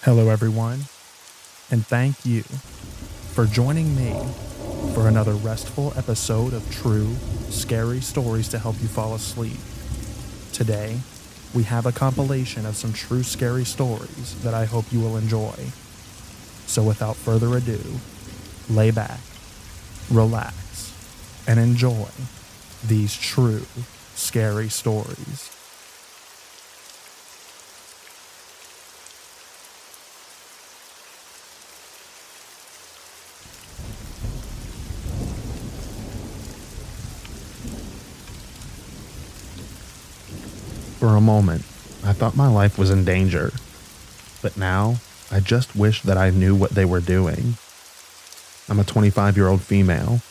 Hello, everyone, and thank you for joining me for another restful episode of true, scary stories to help you fall asleep. Today, we have a compilation of some true scary stories that I hope you will enjoy. So without further ado, lay back, relax, and enjoy these true, scary stories. For a moment, I thought my life was in danger, but now I just wish that I knew what they were doing. I'm a 25-year-old female,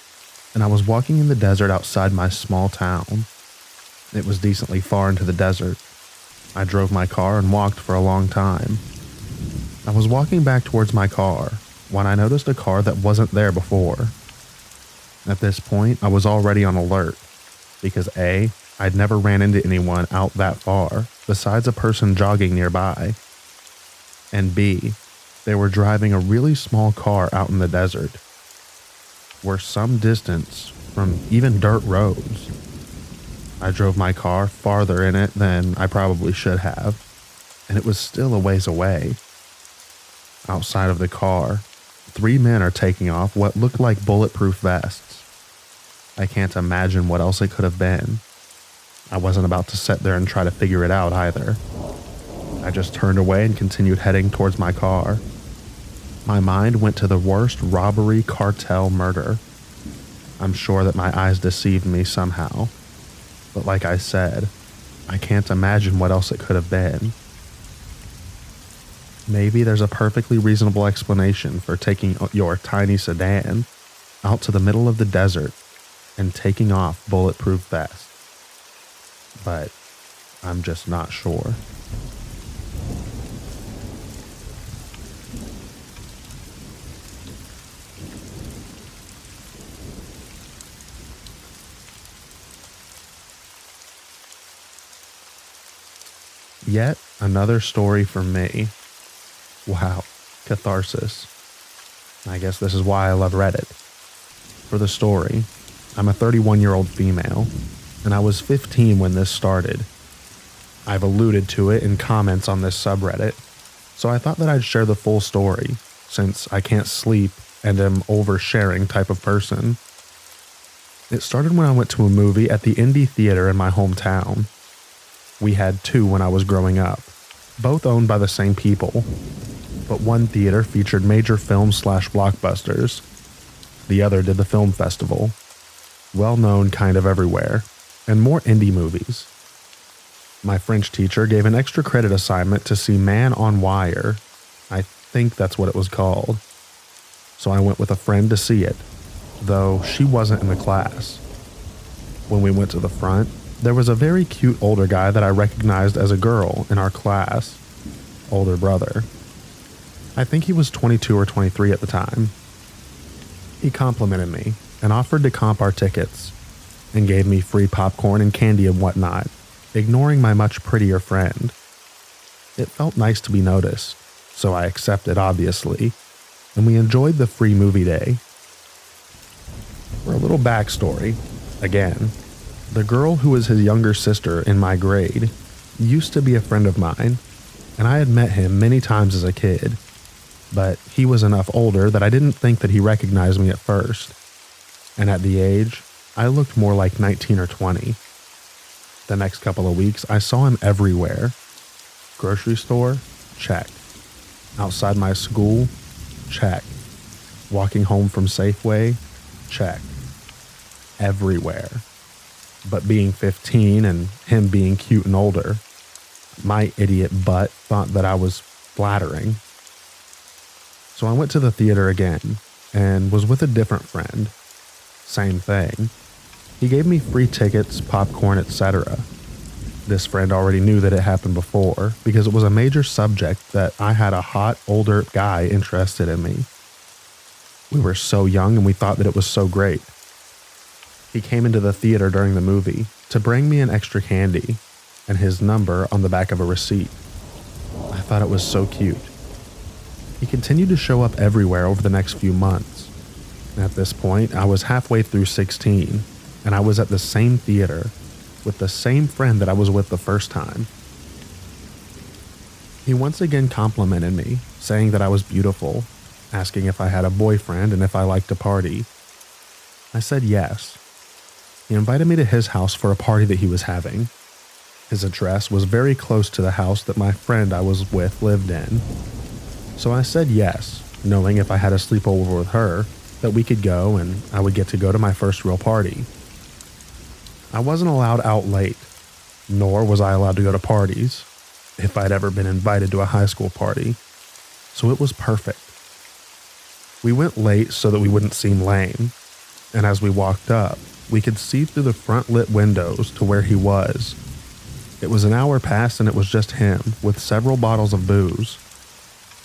and I was walking in the desert outside my small town. It was decently far into the desert. I drove my car and walked for a long time. I was walking back towards my car when I noticed a car that wasn't there before. At this point, I was already on alert, because A, I'd never ran into anyone out that far, besides a person jogging nearby. And B, they were driving a really small car out in the desert. We're some distance from even dirt roads. I drove my car farther in it than I probably should have, and it was still a ways away. Outside of the car, 3 men are taking off what looked like bulletproof vests. I can't imagine what else it could have been. I wasn't about to sit there and try to figure it out either. I just turned away and continued heading towards my car. My mind went to the worst robbery cartel murder. I'm sure that my eyes deceived me somehow. But like I said, I can't imagine what else it could have been. Maybe there's a perfectly reasonable explanation for taking your tiny sedan out to the middle of the desert and taking off bulletproof vests. But I'm just not sure. Yet another story from me. Wow, catharsis. I guess this is why I love Reddit. For the story, I'm a 31-year-old female, and I was 15 when this started. I've alluded to it in comments on this subreddit, so I thought that I'd share the full story, since I can't sleep and am oversharing type of person. It started when I went to a movie at the indie theater in my hometown. We had 2 when I was growing up, both owned by the same people, but one theater featured major film/blockbusters. The other did the film festival, well known kind of everywhere, and more indie movies. My French teacher gave an extra credit assignment to see Man on Wire. I think that's what it was called. So I went with a friend to see it, though she wasn't in the class. When we went to the front, there was a very cute older guy that I recognized as a girl in our class. Older brother. I think he was 22 or 23 at the time. He complimented me and offered to comp our tickets, and gave me free popcorn and candy and whatnot, ignoring my much prettier friend. It felt nice to be noticed, so I accepted obviously, and we enjoyed the free movie day. For a little backstory, again, the girl who was his younger sister in my grade used to be a friend of mine, and I had met him many times as a kid, but he was enough older that I didn't think that he recognized me at first, and at the age, I looked more like 19 or 20. The next couple of weeks, I saw him everywhere. Grocery store? Check. Outside my school? Check. Walking home from Safeway? Check. Everywhere. But being 15 and him being cute and older, my idiot butt thought that I was flattering. So I went to the theater again and was with a different friend. Same thing. He gave me free tickets, popcorn, etc. This friend already knew that it happened before because it was a major subject that I had a hot, older guy interested in me. We were so young and we thought that it was so great. He came into the theater during the movie to bring me an extra candy and his number on the back of a receipt. I thought it was so cute. He continued to show up everywhere over the next few months. At this point, I was halfway through 16, and I was at the same theater with the same friend that I was with the first time. He once again complimented me, saying that I was beautiful, asking if I had a boyfriend and if I liked to party. I said yes. He invited me to his house for a party that he was having. His address was very close to the house that my friend I was with lived in. So I said yes, knowing if I had a sleepover with her, that we could go and I would get to go to my first real party. I wasn't allowed out late, nor was I allowed to go to parties, if I'd ever been invited to a high school party, so it was perfect. We went late so that we wouldn't seem lame, and as we walked up, we could see through the front lit windows to where he was. It was an hour past and it was just him, with several bottles of booze.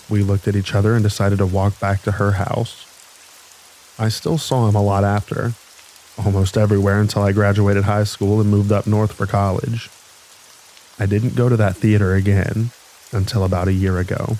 We looked at each other and decided to walk back to her house. I still saw him a lot after, almost everywhere until I graduated high school and moved up north for college. I didn't go to that theater again until about a year ago.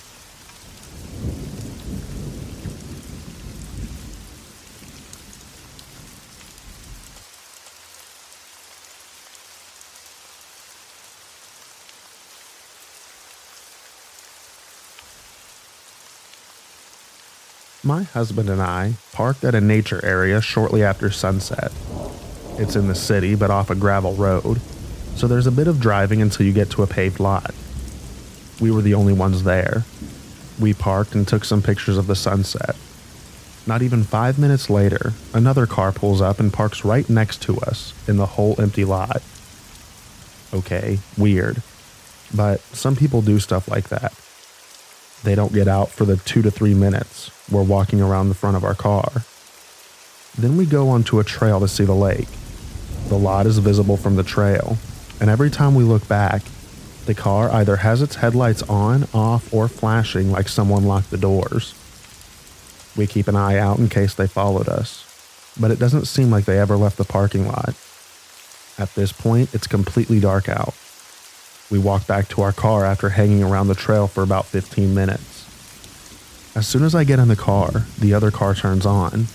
My husband and I parked at a nature area shortly after sunset. It's in the city but off a gravel road, so there's a bit of driving until you get to a paved lot. We were the only ones there. We parked and took some pictures of the sunset. Not even 5 minutes later, another car pulls up and parks right next to us in the whole empty lot. Okay, weird. But some people do stuff like that. They don't get out for the 2 to 3 minutes we're walking around the front of our car. Then we go onto a trail to see the lake. The lot is visible from the trail, and every time we look back, the car either has its headlights on, off, or flashing like someone locked the doors. We keep an eye out in case they followed us, but it doesn't seem like they ever left the parking lot. At this point, it's completely dark out. We walk back to our car after hanging around the trail for about 15 minutes. As soon as I get in the car, the other car turns on.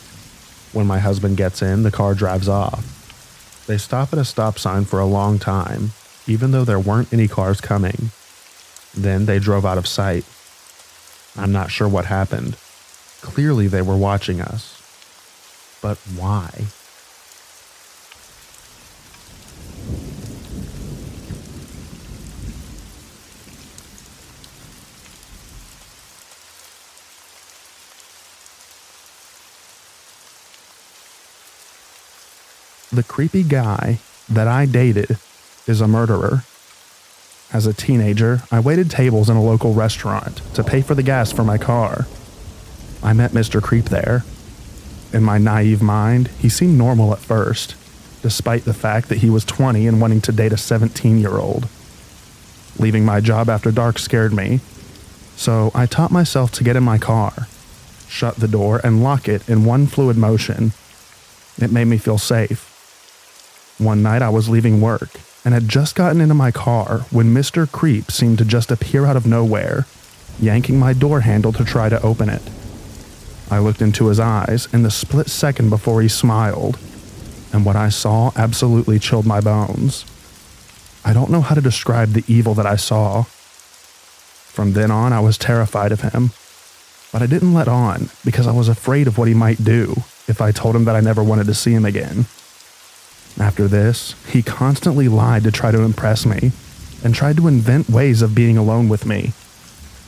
When my husband gets in, the car drives off. They stop at a stop sign for a long time, even though there weren't any cars coming. Then they drove out of sight. I'm not sure what happened. Clearly they were watching us. But why? The creepy guy that I dated is a murderer. As a teenager, I waited tables in a local restaurant to pay for the gas for my car. I met Mr. Creep there. In my naive mind, he seemed normal at first, despite the fact that he was 20 and wanting to date a 17-year-old. Leaving my job after dark scared me, so I taught myself to get in my car, shut the door, and lock it in one fluid motion. It made me feel safe. One night I was leaving work and had just gotten into my car when Mr. Creep seemed to just appear out of nowhere, yanking my door handle to try to open it. I looked into his eyes in the split second before he smiled, and what I saw absolutely chilled my bones. I don't know how to describe the evil that I saw. From then on, I was terrified of him, but I didn't let on because I was afraid of what he might do if I told him that I never wanted to see him again. After this, he constantly lied to try to impress me and tried to invent ways of being alone with me.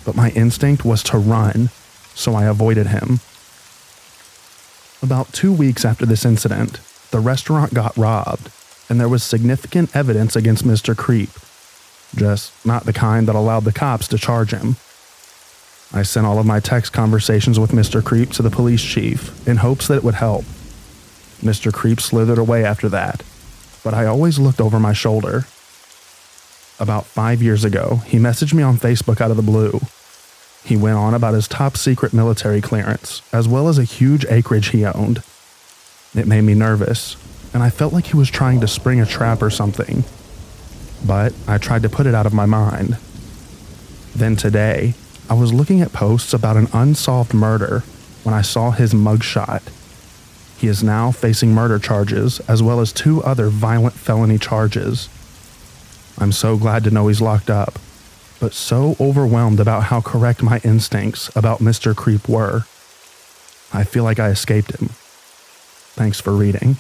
But my instinct was to run, so I avoided him. About 2 weeks after this incident, the restaurant got robbed, and there was significant evidence against Mr. Creep, just not the kind that allowed the cops to charge him. I sent all of my text conversations with Mr. Creep to the police chief in hopes that it would help. Mr. Creep slithered away after that, but I always looked over my shoulder. About 5 years ago, he messaged me on Facebook out of the blue. He went on about his top secret military clearance, as well as a huge acreage he owned. It made me nervous, and I felt like he was trying to spring a trap or something. But I tried to put it out of my mind. Then today, I was looking at posts about an unsolved murder when I saw his mugshot. He is now facing murder charges as well as 2 other violent felony charges. I'm so glad to know he's locked up, but so overwhelmed about how correct my instincts about Mr. Creep were. I feel like I escaped him. Thanks for reading.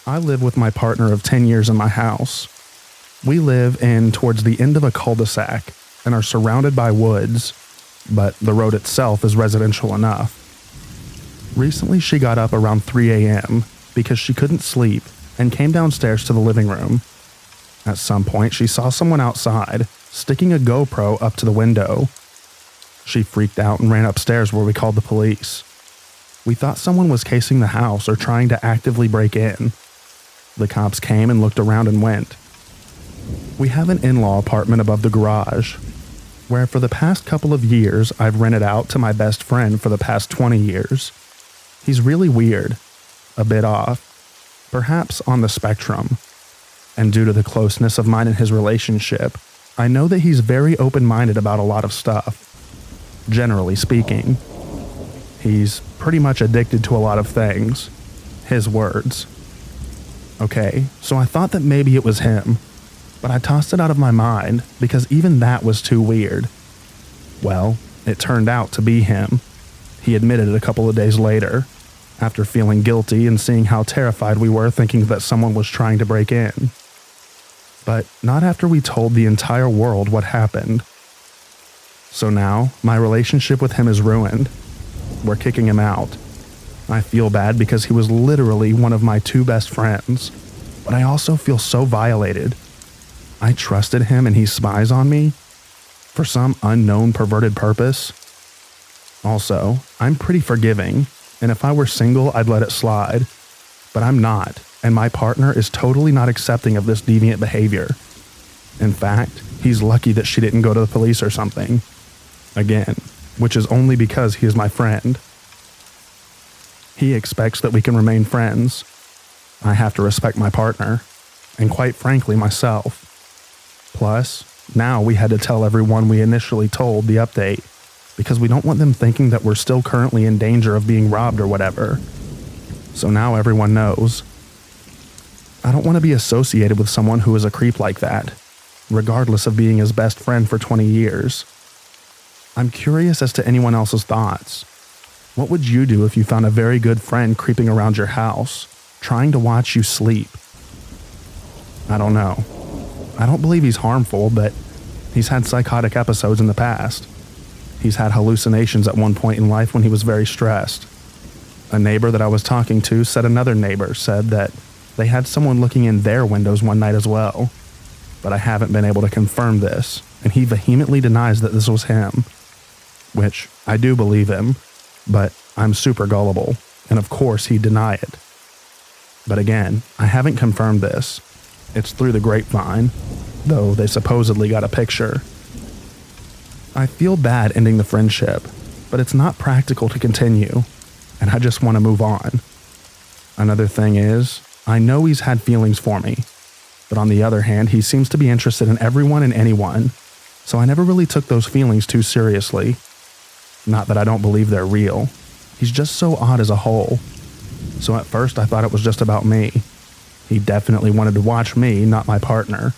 I live with my partner of 10 years in my house. We live in towards the end of a cul-de-sac and are surrounded by woods, but the road itself is residential enough. Recently, she got up around 3 a.m. because she couldn't sleep and came downstairs to the living room. At some point, she saw someone outside sticking a GoPro up to the window. She freaked out and ran upstairs where we called the police. We thought someone was casing the house or trying to actively break in. The cops came and looked around and went. We have an in-law apartment above the garage, where for the past couple of years I've rented out to my best friend for the past 20 years. He's really weird, a bit off, perhaps on the spectrum. And due to the closeness of mine and his relationship, I know that he's very open-minded about a lot of stuff. Generally speaking, he's pretty much addicted to a lot of things. His words. Okay, so I thought that maybe it was him, but I tossed it out of my mind because even that was too weird. Well, it turned out to be him. He admitted it a couple of days later, after feeling guilty and seeing how terrified we were thinking that someone was trying to break in. But not after we told the entire world what happened. So now, my relationship with him is ruined. We're kicking him out. I feel bad because he was literally one of my 2 best friends, but I also feel so violated. I trusted him and he spies on me for some unknown perverted purpose. Also, I'm pretty forgiving, and if I were single, I'd let it slide, but I'm not, and my partner is totally not accepting of this deviant behavior. In fact, he's lucky that she didn't go to the police or something. Again, which is only because he is my friend. He expects that we can remain friends. I have to respect my partner, and quite frankly, myself. Plus, now we had to tell everyone we initially told the update, because we don't want them thinking that we're still currently in danger of being robbed or whatever. So now everyone knows. I don't want to be associated with someone who is a creep like that, regardless of being his best friend for 20 years. I'm curious as to anyone else's thoughts. What would you do if you found a very good friend creeping around your house, trying to watch you sleep? I don't know. I don't believe he's harmful, but he's had psychotic episodes in the past. He's had hallucinations at one point in life when he was very stressed. A neighbor that I was talking to said another neighbor said that they had someone looking in their windows one night as well. But I haven't been able to confirm this, and he vehemently denies that this was him. Which, I do believe him. But I'm super gullible, and of course he'd deny it. But again, I haven't confirmed this. It's through the grapevine, though they supposedly got a picture. I feel bad ending the friendship, but it's not practical to continue, and I just want to move on. Another thing is, I know he's had feelings for me, but on the other hand, he seems to be interested in everyone and anyone, so I never really took those feelings too seriously. Not that I don't believe they're real. He's just so odd as a whole. So at first I thought it was just about me. He definitely wanted to watch me, not my partner.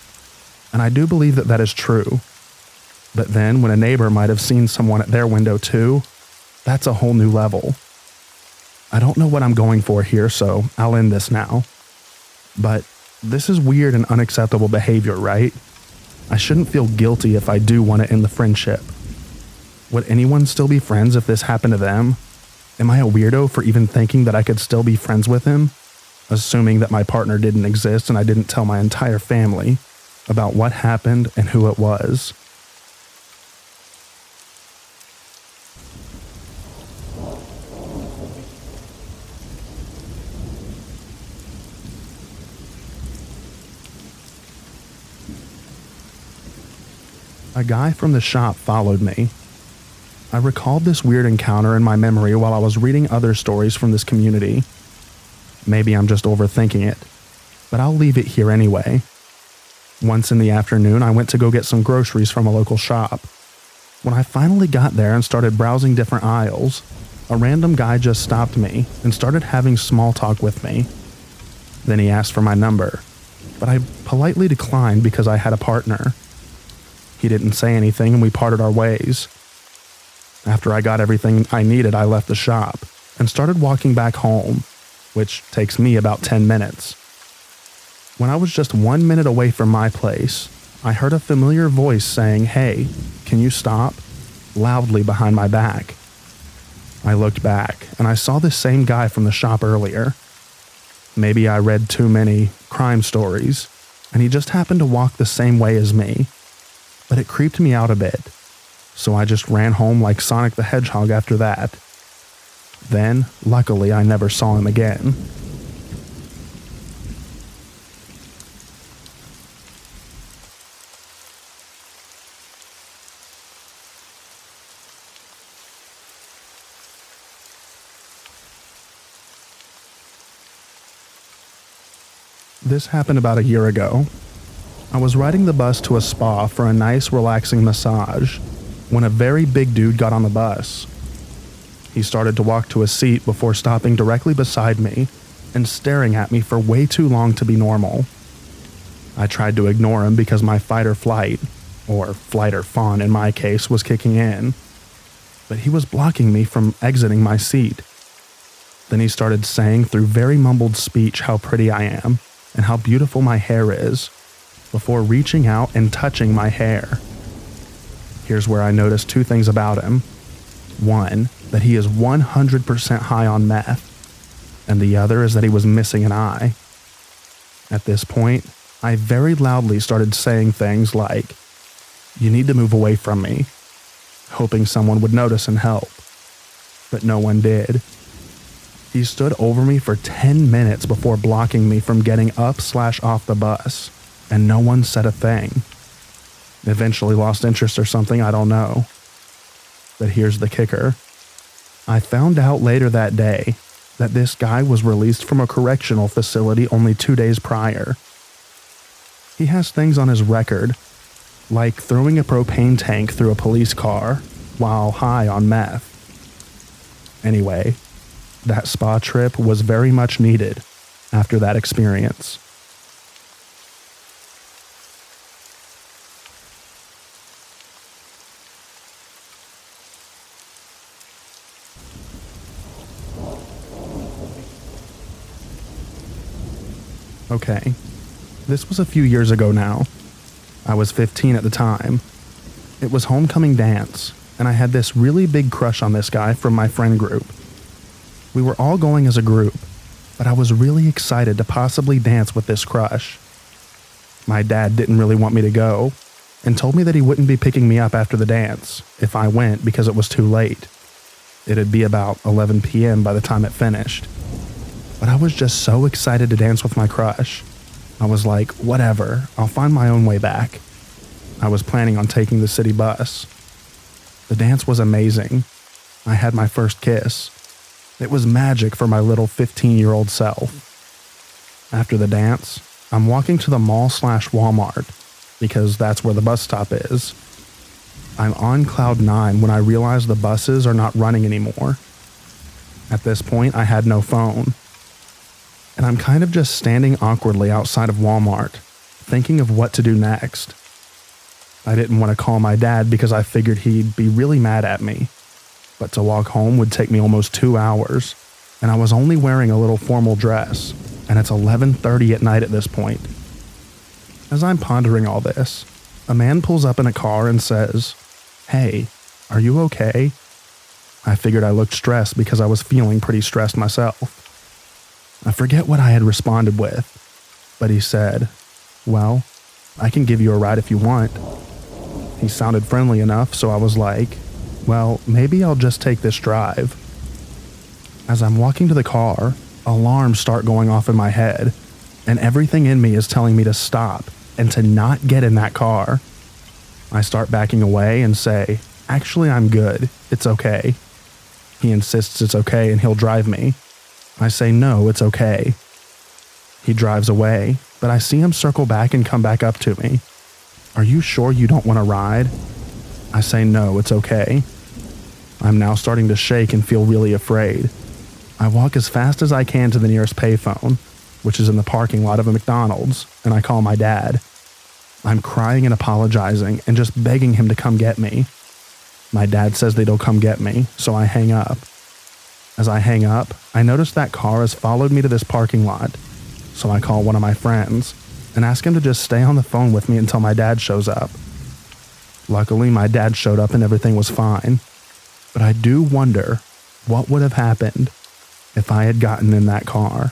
And I do believe that that is true. But then when a neighbor might have seen someone at their window too, that's a whole new level. I don't know what I'm going for here, so I'll end this now. But this is weird and unacceptable behavior, right? I shouldn't feel guilty if I do want to end the friendship. Would anyone still be friends if this happened to them? Am I a weirdo for even thinking that I could still be friends with him? Assuming that my partner didn't exist and I didn't tell my entire family about what happened and who it was. A guy from the shop followed me. I recalled this weird encounter in my memory while I was reading other stories from this community. Maybe I'm just overthinking it, but I'll leave it here anyway. Once in the afternoon, I went to go get some groceries from a local shop. When I finally got there and started browsing different aisles, a random guy just stopped me and started having small talk with me. Then he asked for my number, but I politely declined because I had a partner. He didn't say anything and we parted our ways. After I got everything I needed, I left the shop and started walking back home, which takes me about 10 minutes. When I was just 1 minute away from my place, I heard a familiar voice saying, "Hey, can you stop?" loudly behind my back. I looked back and I saw the same guy from the shop earlier. Maybe I read too many crime stories and he just happened to walk the same way as me, but it creeped me out a bit. So I just ran home like Sonic the Hedgehog after that. Then, luckily, I never saw him again. This happened about a year ago. I was riding the bus to a spa for a nice, relaxing massage when a very big dude got on the bus. He started to walk to a seat before stopping directly beside me and staring at me for way too long to be normal. I tried to ignore him because my fight or flight, or flight or fawn in my case, was kicking in, but he was blocking me from exiting my seat. Then he started saying through very mumbled speech how pretty I am and how beautiful my hair is, before reaching out and touching my hair. Here's where I noticed two things about him. One, that he is 100% high on meth, and the other is that he was missing an eye. At this point, I very loudly started saying things like, "You need to move away from me," hoping someone would notice and help. But no one did. He stood over me for 10 minutes before blocking me from getting up/off the bus, and no one said a thing. Eventually lost interest or something, I don't know. But here's the kicker. I found out later that day that this guy was released from a correctional facility only 2 days prior. He has things on his record, like throwing a propane tank through a police car while high on meth. Anyway, that spa trip was very much needed after that experience. Okay, this was a few years ago now. I was 15 at the time. It was homecoming dance, and I had this really big crush on this guy from my friend group. We were all going as a group, but I was really excited to possibly dance with this crush. My dad didn't really want me to go, and told me that he wouldn't be picking me up after the dance if I went because it was too late. It'd be about 11 p.m. by the time it finished. But I was just so excited to dance with my crush. I was like, whatever, I'll find my own way back. I was planning on taking the city bus. The dance was amazing. I had my first kiss. It was magic for my little 15-year-old self. After the dance, I'm walking to the mall/Walmart, because that's where the bus stop is. I'm on cloud 9 when I realize the buses are not running anymore. At this point, I had no phone. And I'm kind of just standing awkwardly outside of Walmart, thinking of what to do next. I didn't want to call my dad because I figured he'd be really mad at me. But to walk home would take me almost 2 hours, and I was only wearing a little formal dress, and it's 11:30 at night at this point. As I'm pondering all this, a man pulls up in a car and says, "Hey, are you okay?" I figured I looked stressed because I was feeling pretty stressed myself. I forget what I had responded with, but he said, "Well, I can give you a ride if you want." He sounded friendly enough, so I was like, well, maybe I'll just take this drive. As I'm walking to the car, alarms start going off in my head, and everything in me is telling me to stop and to not get in that car. I start backing away and say, Actually, I'm good. It's okay. He insists it's okay and he'll drive me. I say no, it's okay. He drives away, but I see him circle back and come back up to me. Are you sure you don't want to ride? I say no, it's okay. I'm now starting to shake and feel really afraid. I walk as fast as I can to the nearest payphone, which is in the parking lot of a McDonald's, and I call my dad. I'm crying and apologizing and just begging him to come get me. My dad says that he'll come get me, so I hang up. As I hang up, I notice that car has followed me to this parking lot, so I call one of my friends and ask him to just stay on the phone with me until my dad shows up. Luckily, my dad showed up and everything was fine, but I do wonder what would have happened if I had gotten in that car.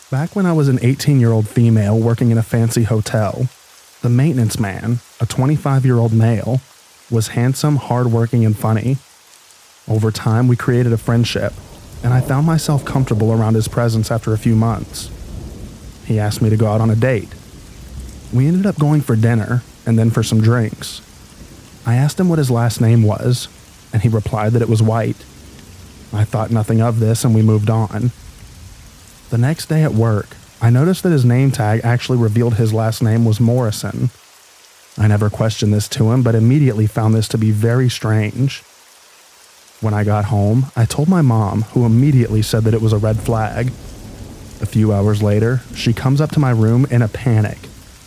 Back when I was an 18-year-old female working in a fancy hotel, the maintenance man, a 25-year-old male, was handsome, hardworking, and funny. Over time, we created a friendship, and I found myself comfortable around his presence after a few months. He asked me to go out on a date. We ended up going for dinner, and then for some drinks. I asked him what his last name was, and he replied that it was White. I thought nothing of this, and we moved on. The next day at work, I noticed that his name tag actually revealed his last name was Morrison. I never questioned this to him, but immediately found this to be very strange. When I got home, I told my mom, who immediately said that it was a red flag. A few hours later, she comes up to my room in a panic,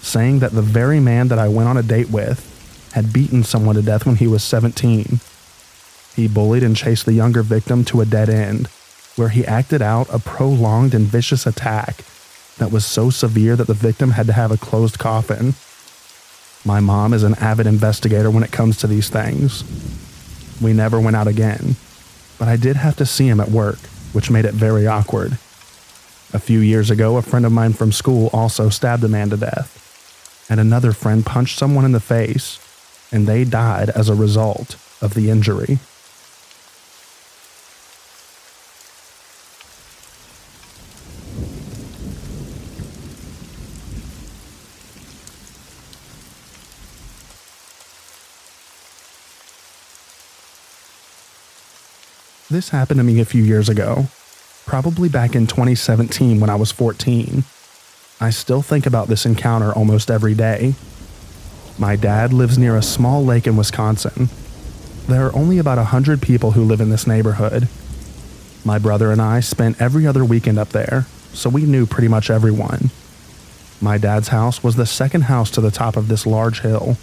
saying that the very man that I went on a date with had beaten someone to death when he was 17. He bullied and chased the younger victim to a dead end, where he acted out a prolonged and vicious attack that was so severe that the victim had to have a closed coffin. My mom is an avid investigator when it comes to these things. We never went out again, but I did have to see him at work, which made it very awkward. A few years ago, a friend of mine from school also stabbed a man to death, and another friend punched someone in the face, and they died as a result of the injury. This happened to me a few years ago, probably back in 2017 when I was 14. I still think about this encounter almost every day. My dad lives near a small lake in Wisconsin. There are only about 100 people who live in this neighborhood. My brother and I spent every other weekend up there, so we knew pretty much everyone. My dad's house was the second house to the top of this large hill.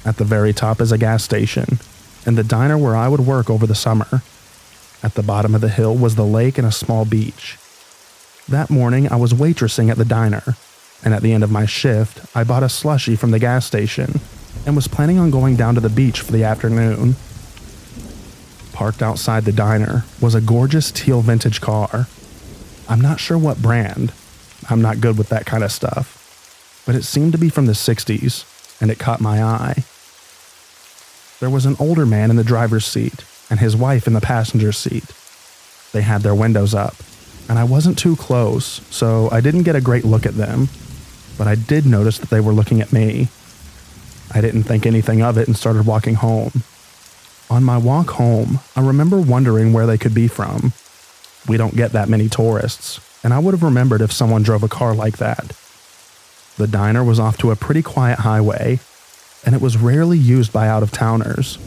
At the very top is a gas station, and the diner where I would work over the summer. At the bottom of the hill was the lake and a small beach. That morning, I was waitressing at the diner, and at the end of my shift, I bought a slushie from the gas station and was planning on going down to the beach for the afternoon. Parked outside the diner was a gorgeous teal vintage car. I'm not sure what brand. I'm not good with that kind of stuff, but it seemed to be from the 60s, and it caught my eye. There was an older man in the driver's seat, and his wife in the passenger seat. They had their windows up, and I wasn't too close, so I didn't get a great look at them, but I did notice that they were looking at me. I didn't think anything of it and started walking home. On my walk home, I remember wondering where they could be from. We don't get that many tourists, and I would have remembered if someone drove a car like that. The diner was off to a pretty quiet highway, and it was rarely used by out-of-towners,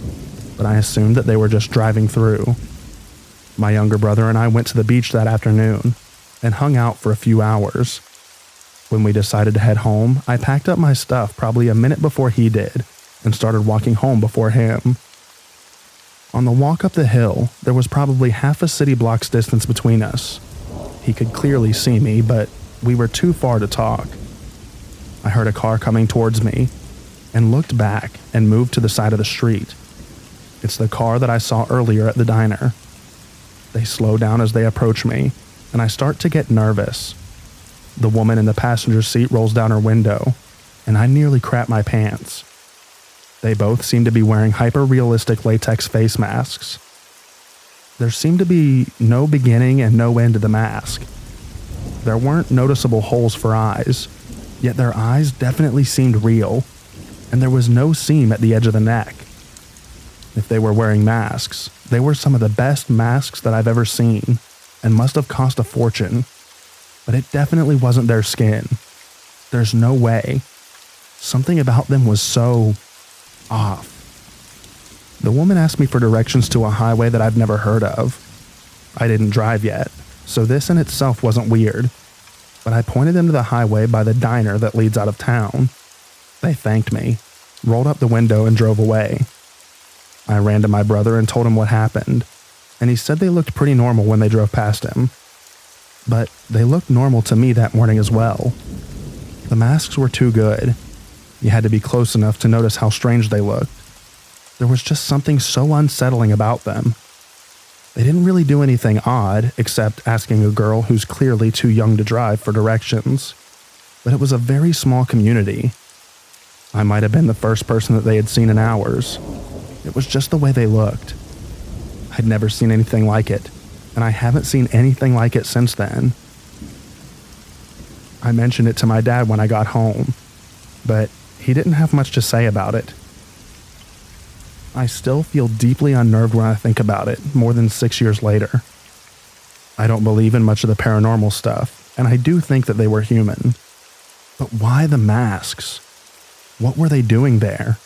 but I assumed that they were just driving through. My younger brother and I went to the beach that afternoon and hung out for a few hours. When we decided to head home, I packed up my stuff probably a minute before he did and started walking home before him. On the walk up the hill, there was probably half a city block's distance between us. He could clearly see me, but we were too far to talk. I heard a car coming towards me and looked back and moved to the side of the street. It's the car that I saw earlier at the diner. They slow down as they approach me, and I start to get nervous. The woman in the passenger seat rolls down her window, and I nearly crap my pants. They both seemed to be wearing hyper-realistic latex face masks. There seemed to be no beginning and no end to the mask. There weren't noticeable holes for eyes, yet their eyes definitely seemed real, and there was no seam at the edge of the neck. If they were wearing masks, they were some of the best masks that I've ever seen, and must have cost a fortune. But it definitely wasn't their skin. There's no way. Something about them was so off. The woman asked me for directions to a highway that I've never heard of. I didn't drive yet, so this in itself wasn't weird, but I pointed them to the highway by the diner that leads out of town. They thanked me, rolled up the window, and drove away. I ran to my brother and told him what happened, and he said they looked pretty normal when they drove past him. But they looked normal to me that morning as well. The masks were too good. You had to be close enough to notice how strange they looked. There was just something so unsettling about them. They didn't really do anything odd, except asking a girl who's clearly too young to drive for directions. But it was a very small community. I might have been the first person that they had seen in hours. It was just the way they looked. I'd never seen anything like it, and I haven't seen anything like it since then. I mentioned it to my dad when I got home, but he didn't have much to say about it. I still feel deeply unnerved when I think about it, more than 6 years later. I don't believe in much of the paranormal stuff, and I do think that they were human. But why the masks? What were they doing there?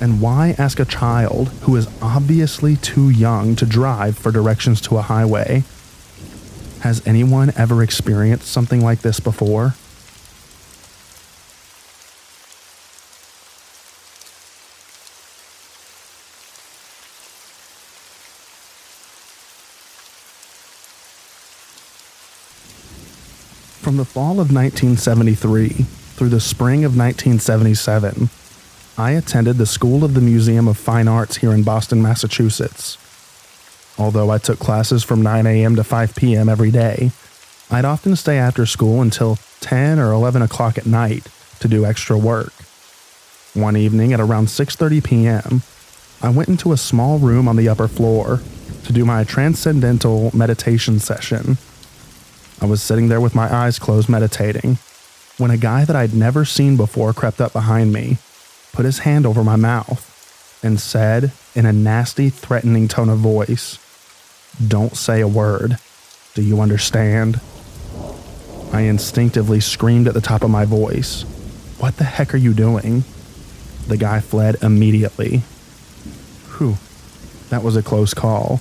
And why ask a child who is obviously too young to drive for directions to a highway? Has anyone ever experienced something like this before? From the fall of 1973 through the spring of 1977, I attended the School of the Museum of Fine Arts here in Boston, Massachusetts. Although I took classes from 9 a.m. to 5 p.m. every day, I'd often stay after school until 10 or 11 o'clock at night to do extra work. One evening at around 6:30 p.m., I went into a small room on the upper floor to do my transcendental meditation session. I was sitting there with my eyes closed meditating when a guy that I'd never seen before crept up behind me, put his hand over my mouth, and said in a nasty, threatening tone of voice, "Don't say a word. Do you understand?" I instinctively screamed at the top of my voice, "What the heck are you doing?" The guy fled immediately. Whew, that was a close call.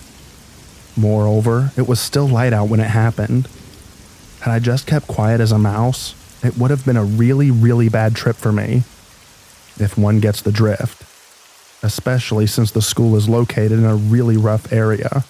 Moreover, it was still light out when it happened. Had I just kept quiet as a mouse, it would have been a really, really bad trip for me, if one gets the drift, especially since the school is located in a really rough area.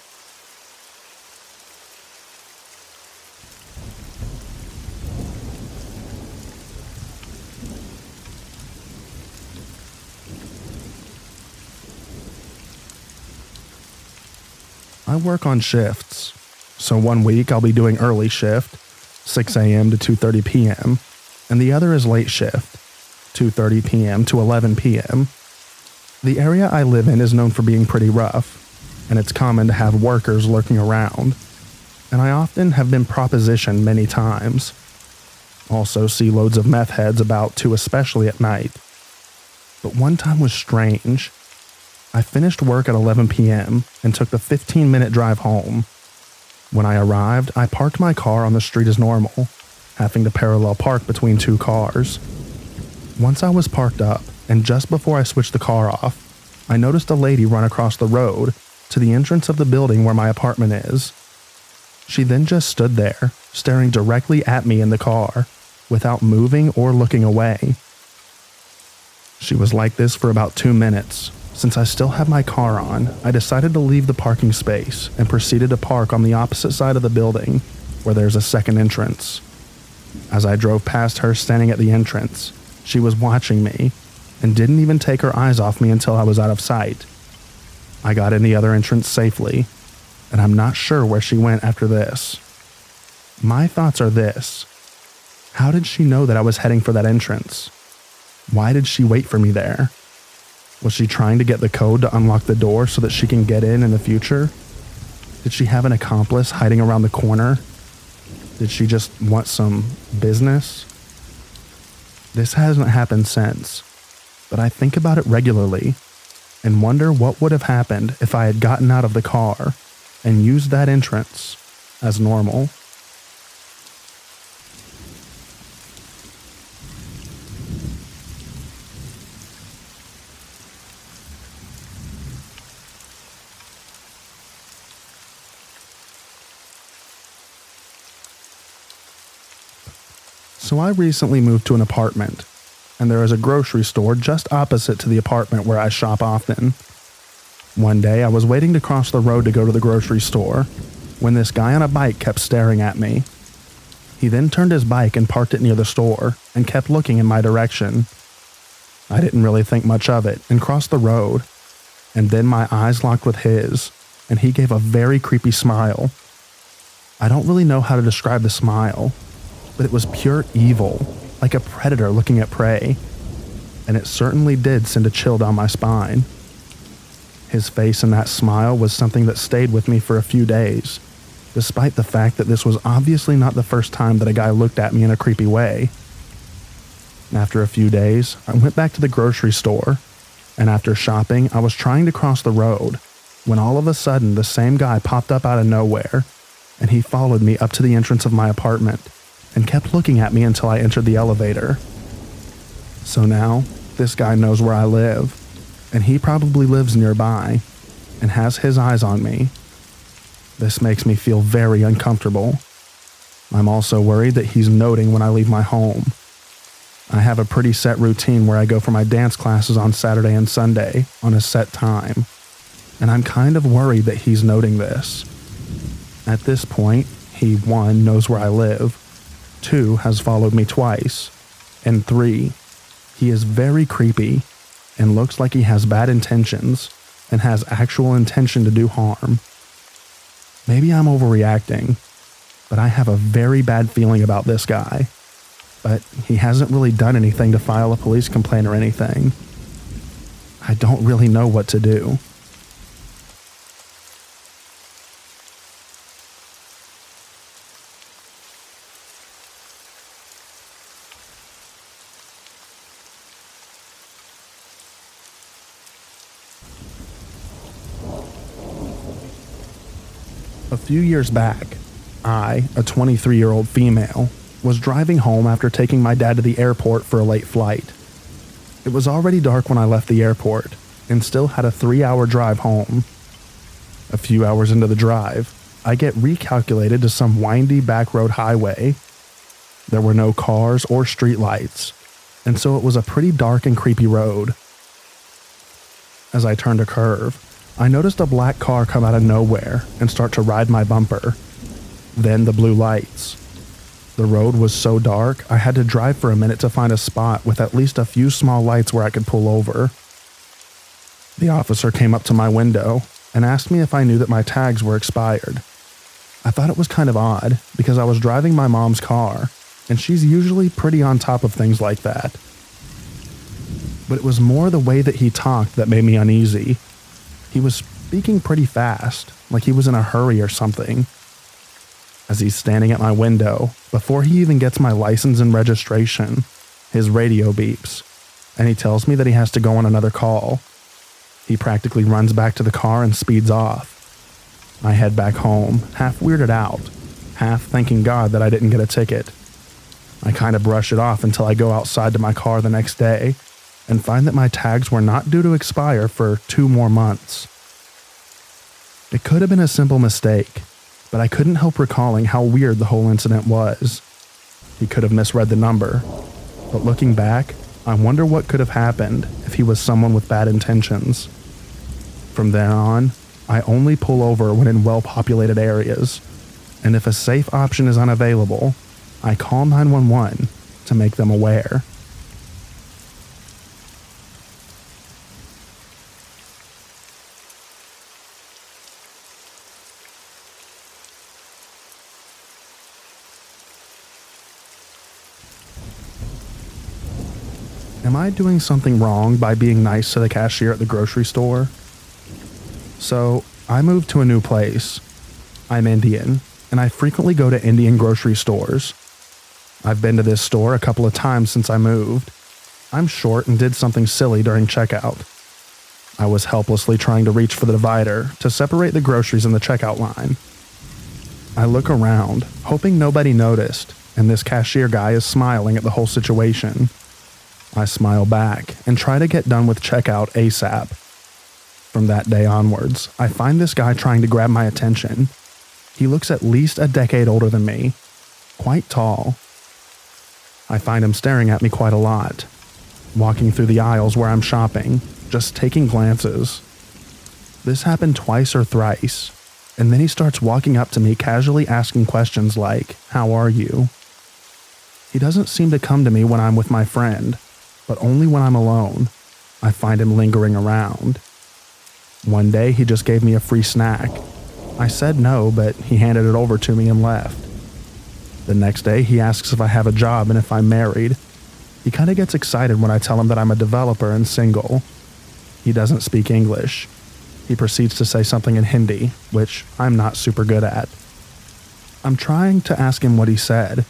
I work on shifts, so one week I'll be doing early shift, 6 a.m. to 2:30 p.m., and the other is late shift, 2:30 p.m. to 11 p.m. The area I live in is known for being pretty rough, and it's common to have workers lurking around, and I often have been propositioned many times. Also see loads of meth heads about too, especially at night. But one time was strange. I finished work at 11 p.m. and took the 15-minute drive home. When I arrived, I parked my car on the street as normal, having to parallel park between two cars. Once I was parked up, and just before I switched the car off, I noticed a lady run across the road to the entrance of the building where my apartment is. She then just stood there, staring directly at me in the car, without moving or looking away. She was like this for about 2 minutes. Since I still had my car on, I decided to leave the parking space and proceeded to park on the opposite side of the building, where there's a second entrance. As I drove past her standing at the entrance, she was watching me and didn't even take her eyes off me until I was out of sight. I got in the other entrance safely, and I'm not sure where she went after this. My thoughts are this: how did she know that I was heading for that entrance? Why did she wait for me there? Was she trying to get the code to unlock the door so that she can get in the future? Did she have an accomplice hiding around the corner? Did she just want some business? This hasn't happened since, but I think about it regularly and wonder what would have happened if I had gotten out of the car and used that entrance as normal. So I recently moved to an apartment, and there is a grocery store just opposite to the apartment where I shop often. One day I was waiting to cross the road to go to the grocery store when this guy on a bike kept staring at me. He then turned his bike and parked it near the store and kept looking in my direction. I didn't really think much of it and crossed the road, and then my eyes locked with his, and he gave a very creepy smile. I don't really know how to describe the smile, but it was pure evil, like a predator looking at prey, and it certainly did send a chill down my spine. His face and that smile was something that stayed with me for a few days, despite the fact that this was obviously not the first time that a guy looked at me in a creepy way. After a few days, I went back to the grocery store, and after shopping, I was trying to cross the road, when all of a sudden the same guy popped up out of nowhere, and he followed me up to the entrance of my apartment, and kept looking at me until I entered the elevator. So now, this guy knows where I live, and he probably lives nearby, and has his eyes on me. This makes me feel very uncomfortable. I'm also worried that he's noting when I leave my home. I have a pretty set routine where I go for my dance classes on Saturday and Sunday on a set time, and I'm kind of worried that he's noting this. At this point, he 1 knows where I live, 2 has followed me twice, and 3, he is very creepy and looks like he has bad intentions and has actual intention to do harm. Maybe I'm overreacting, but I have a very bad feeling about this guy. But he hasn't really done anything to file a police complaint or anything. I don't really know what to do. A few years back, I, a 23-year-old female, was driving home after taking my dad to the airport for a late flight. It was already dark when I left the airport, and still had a 3-hour drive home. A few hours into the drive, I get recalculated to some windy back road highway. There were no cars or streetlights, and so it was a pretty dark and creepy road. As I turned a curve, I noticed a black car come out of nowhere and start to ride my bumper. Then the blue lights. The road was so dark, I had to drive for a minute to find a spot with at least a few small lights where I could pull over. The officer came up to my window and asked me if I knew that my tags were expired. I thought it was kind of odd because I was driving my mom's car, and she's usually pretty on top of things like that. But it was more the way that he talked that made me uneasy. He was speaking pretty fast, like he was in a hurry or something. As he's standing at my window, before he even gets my license and registration, his radio beeps, and he tells me that he has to go on another call. He practically runs back to the car and speeds off. I head back home, half weirded out, half thanking God that I didn't get a ticket. I kind of brush it off until I go outside to my car the next day and find that my tags were not due to expire for 2 more months. It could have been a simple mistake, but I couldn't help recalling how weird the whole incident was. He could have misread the number, but looking back, I wonder what could have happened if he was someone with bad intentions. From then on, I only pull over when in well-populated areas, and if a safe option is unavailable, I call 911 to make them aware. Am I doing something wrong by being nice to the cashier at the grocery store? So, I moved to a new place. I'm Indian, and I frequently go to Indian grocery stores. I've been to this store a couple of times since I moved. I'm short and did something silly during checkout. I was helplessly trying to reach for the divider to separate the groceries in the checkout line. I look around, hoping nobody noticed, and this cashier guy is smiling at the whole situation. I smile back and try to get done with checkout ASAP. From that day onwards, I find this guy trying to grab my attention. He looks at least a decade older than me, quite tall. I find him staring at me quite a lot, walking through the aisles where I'm shopping, just taking glances. This happened twice or thrice, and then he starts walking up to me casually asking questions like, "How are you?" He doesn't seem to come to me when I'm with my friend, but only when I'm alone. I find him lingering around. One day he just gave me a free snack. I said no, but he handed it over to me and left. The next day he asks if I have a job and if I'm married. He kind of gets excited when I tell him that I'm a developer and single. He doesn't speak English. He proceeds to say something in Hindi, which I'm not super good at. I'm trying to ask him what he said,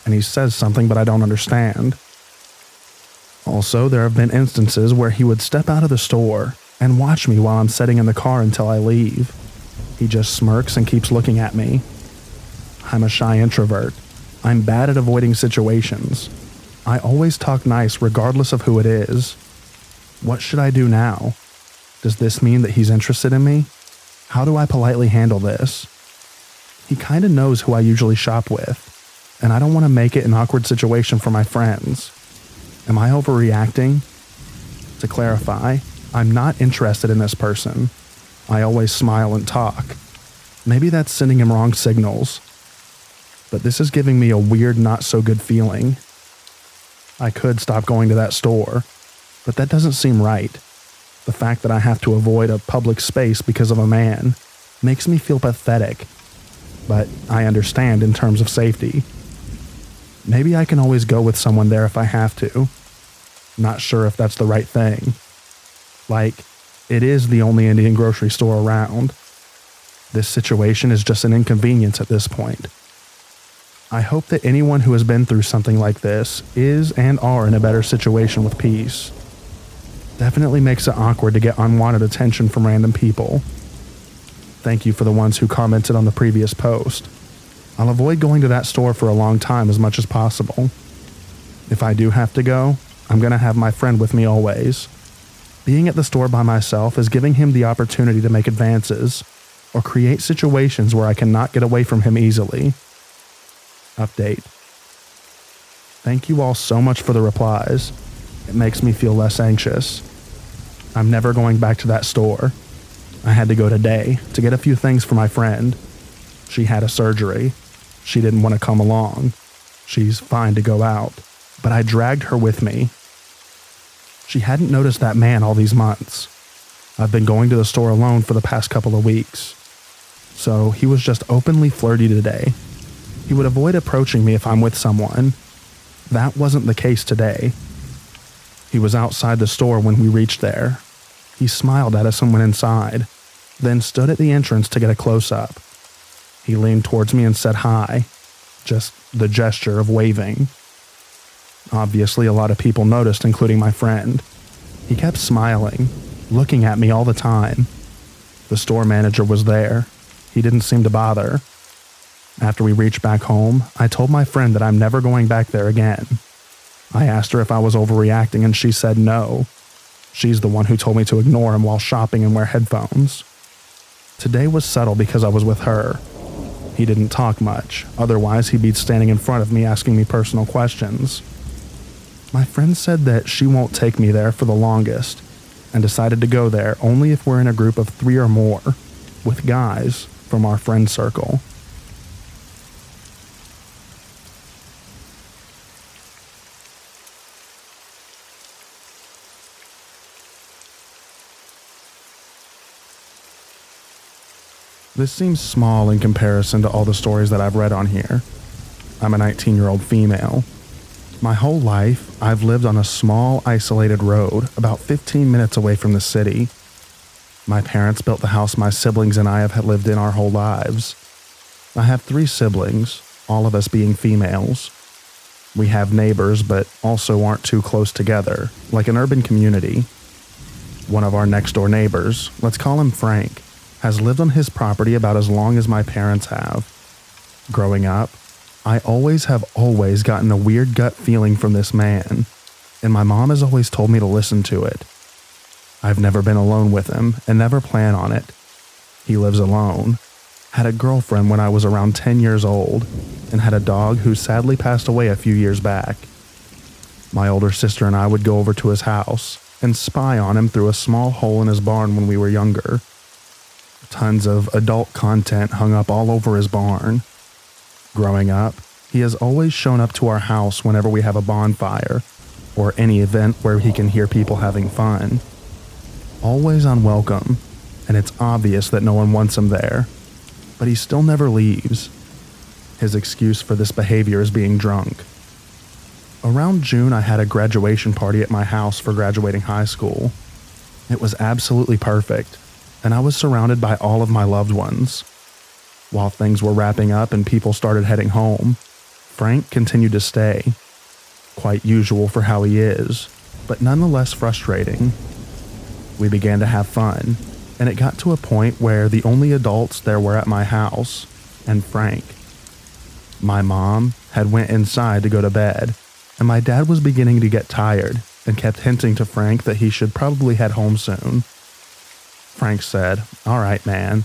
and he says something but I don't understand. Also, there have been instances where he would step out of the store and watch me while I'm sitting in the car until I leave. He just smirks and keeps looking at me. I'm a shy introvert. I'm bad at avoiding situations. I always talk nice regardless of who it is. What should I do now? Does this mean that he's interested in me? How do I politely handle this? He kind of knows who I usually shop with, and I don't want to make it an awkward situation for my friends. Am I overreacting? To clarify, I'm not interested in this person. I always smile and talk. Maybe that's sending him wrong signals. But this is giving me a weird, not so good feeling. I could stop going to that store, but that doesn't seem right. The fact that I have to avoid a public space because of a man makes me feel pathetic, but I understand in terms of safety. Maybe I can always go with someone there if I have to. Not sure if that's the right thing. Like, it is the only Indian grocery store around. This situation is just an inconvenience at this point. I hope that anyone who has been through something like this is and are in a better situation with peace. Definitely makes it awkward to get unwanted attention from random people. Thank you for the ones who commented on the previous post. I'll avoid going to that store for a long time as much as possible. If I do have to go, I'm going to have my friend with me always. Being at the store by myself is giving him the opportunity to make advances or create situations where I cannot get away from him easily. Update. Thank you all so much for the replies. It makes me feel less anxious. I'm never going back to that store. I had to go today to get a few things for my friend. She had a surgery. She didn't want to come along. She's fine to go out, but I dragged her with me. She hadn't noticed that man all these months. I've been going to the store alone for the past couple of weeks. So he was just openly flirty today. He would avoid approaching me if I'm with someone. That wasn't the case today. He was outside the store when we reached there. He smiled at us and went inside, then stood at the entrance to get a close-up. He leaned towards me and said hi, just the gesture of waving. Obviously, a lot of people noticed, including my friend. He kept smiling, looking at me all the time. The store manager was there. He didn't seem to bother. After we reached back home, I told my friend that I'm never going back there again. I asked her if I was overreacting and she said no. She's the one who told me to ignore him while shopping and wear headphones. Today was subtle because I was with her. He didn't talk much, otherwise he'd be standing in front of me asking me personal questions. My friend said that she won't take me there for the longest, and decided to go there only if we're in a group of 3 or more, with guys from our friend circle. This seems small in comparison to all the stories that I've read on here. I'm a 19-year-old female. My whole life, I've lived on a small, isolated road about 15 minutes away from the city. My parents built the house my siblings and I have lived in our whole lives. I have 3 siblings, all of us being females. We have neighbors, but also aren't too close together, like an urban community. One of our next-door neighbors, let's call him Frank, has lived on his property about as long as my parents have. Growing up, I always gotten a weird gut feeling from this man, and my mom has always told me to listen to it. I've never been alone with him and never plan on it. He lives alone, had a girlfriend when I was around 10 years old, and had a dog who sadly passed away a few years back. My older sister and I would go over to his house and spy on him through a small hole in his barn when we were younger. Tons of adult content hung up all over his barn. Growing up, he has always shown up to our house whenever we have a bonfire or any event where he can hear people having fun. Always unwelcome, and it's obvious that no one wants him there, but he still never leaves. His excuse for this behavior is being drunk. Around June, I had a graduation party at my house for graduating high school. It was absolutely perfect, and I was surrounded by all of my loved ones. While things were wrapping up and people started heading home, Frank continued to stay. Quite usual for how he is, but nonetheless frustrating. We began to have fun, and it got to a point where the only adults there were at my house, and Frank. My mom had went inside to go to bed, and my dad was beginning to get tired and kept hinting to Frank that he should probably head home soon. Frank said, "All right, man."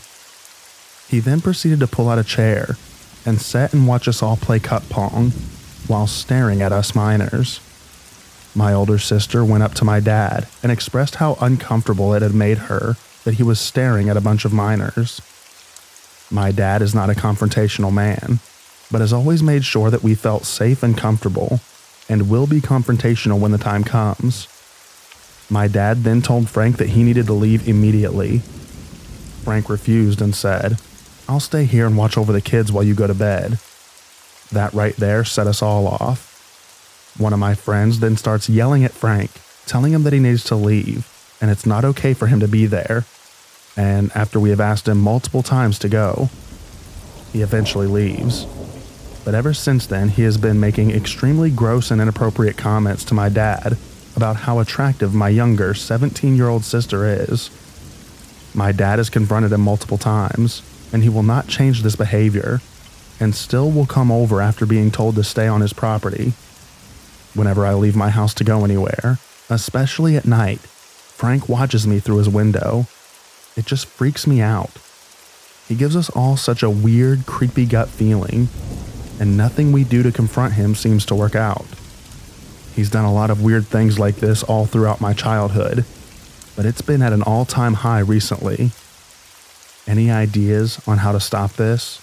He then proceeded to pull out a chair and sit and watch us all play cup pong while staring at us minors. My older sister went up to my dad and expressed how uncomfortable it had made her that he was staring at a bunch of minors. My dad is not a confrontational man, but has always made sure that we felt safe and comfortable, and will be confrontational when the time comes. My dad then told Frank that he needed to leave immediately. Frank refused and said, "I'll stay here and watch over the kids while you go to bed." That right there set us all off. One of my friends then starts yelling at Frank, telling him that he needs to leave, and it's not okay for him to be there. And after we have asked him multiple times to go, he eventually leaves. But ever since then, he has been making extremely gross and inappropriate comments to my dad about how attractive my younger 17-year-old sister is. My dad has confronted him multiple times, and he will not change this behavior, and still will come over after being told to stay on his property. Whenever I leave my house to go anywhere, especially at night, Frank watches me through his window. It just freaks me out. He gives us all such a weird, creepy gut feeling, and nothing we do to confront him seems to work out. He's done a lot of weird things like this all throughout my childhood, but it's been at an all-time high recently. Any ideas on how to stop this?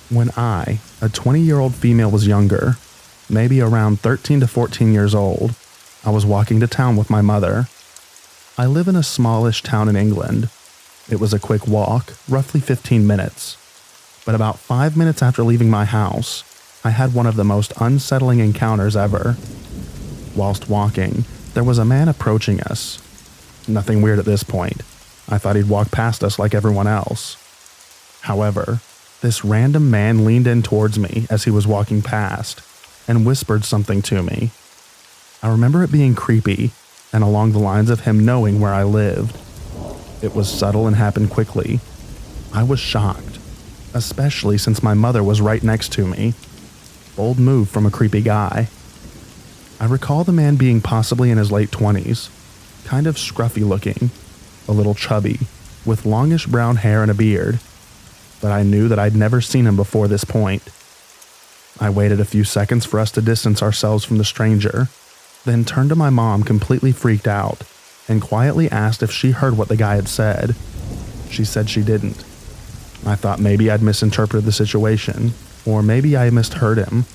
When I, a 20-year-old female, was younger, maybe around 13 to 14 years old, I was walking to town with my mother. I live in a smallish town in England. It was a quick walk, roughly 15 minutes. But about 5 minutes after leaving my house, I had one of the most unsettling encounters ever. Whilst walking, there was a man approaching us. Nothing weird at this point. I thought he'd walk past us like everyone else. However, this random man leaned in towards me as he was walking past and whispered something to me. I remember it being creepy and along the lines of him knowing where I lived. It was subtle and happened quickly. I was shocked, especially since my mother was right next to me. Bold move from a creepy guy. I recall the man being possibly in his late 20s, kind of scruffy looking, a little chubby, with longish brown hair and a beard. But I knew that I'd never seen him before this point. I waited a few seconds for us to distance ourselves from the stranger, then turned to my mom completely freaked out and quietly asked if she heard what the guy had said. She said she didn't. I thought maybe I'd misinterpreted the situation, or maybe I misheard him.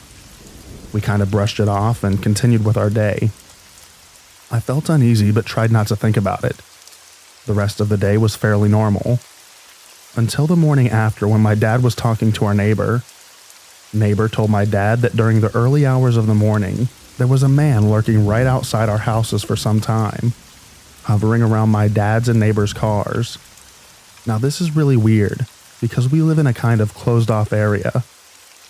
We kind of brushed it off and continued with our day. I felt uneasy but tried not to think about it. The rest of the day was fairly normal. Until the morning after, when my dad was talking to our neighbor. Neighbor told my dad that during the early hours of the morning, there was a man lurking right outside our houses for some time, hovering around my dad's and neighbor's cars. Now this is really weird, because we live in a kind of closed-off area.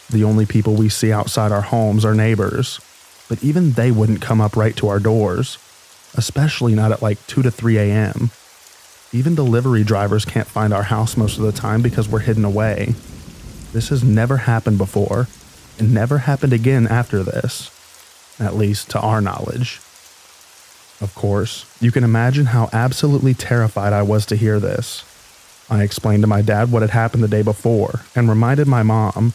The only people we see outside our homes are neighbors, but even they wouldn't come up right to our doors, especially not at like 2 to 3 a.m. Even delivery drivers can't find our house most of the time because we're hidden away. This has never happened before, and never happened again after this, at least to our knowledge. Of course, you can imagine how absolutely terrified I was to hear this. I explained to my dad what had happened the day before, and reminded my mom,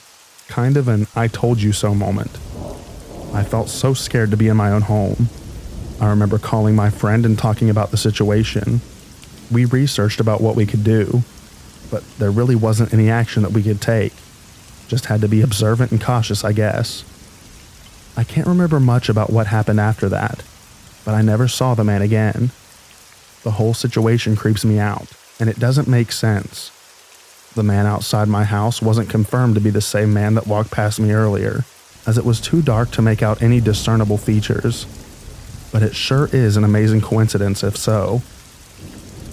kind of an I told you so moment. I felt so scared to be in my own home. I remember calling my friend and talking about the situation. We researched about what we could do, but there really wasn't any action that we could take. Just had to be observant and cautious, I guess. I can't remember much about what happened after that, but I never saw the man again. The whole situation creeps me out, and it doesn't make sense. The man outside my house wasn't confirmed to be the same man that walked past me earlier, as it was too dark to make out any discernible features. But it sure is an amazing coincidence if so.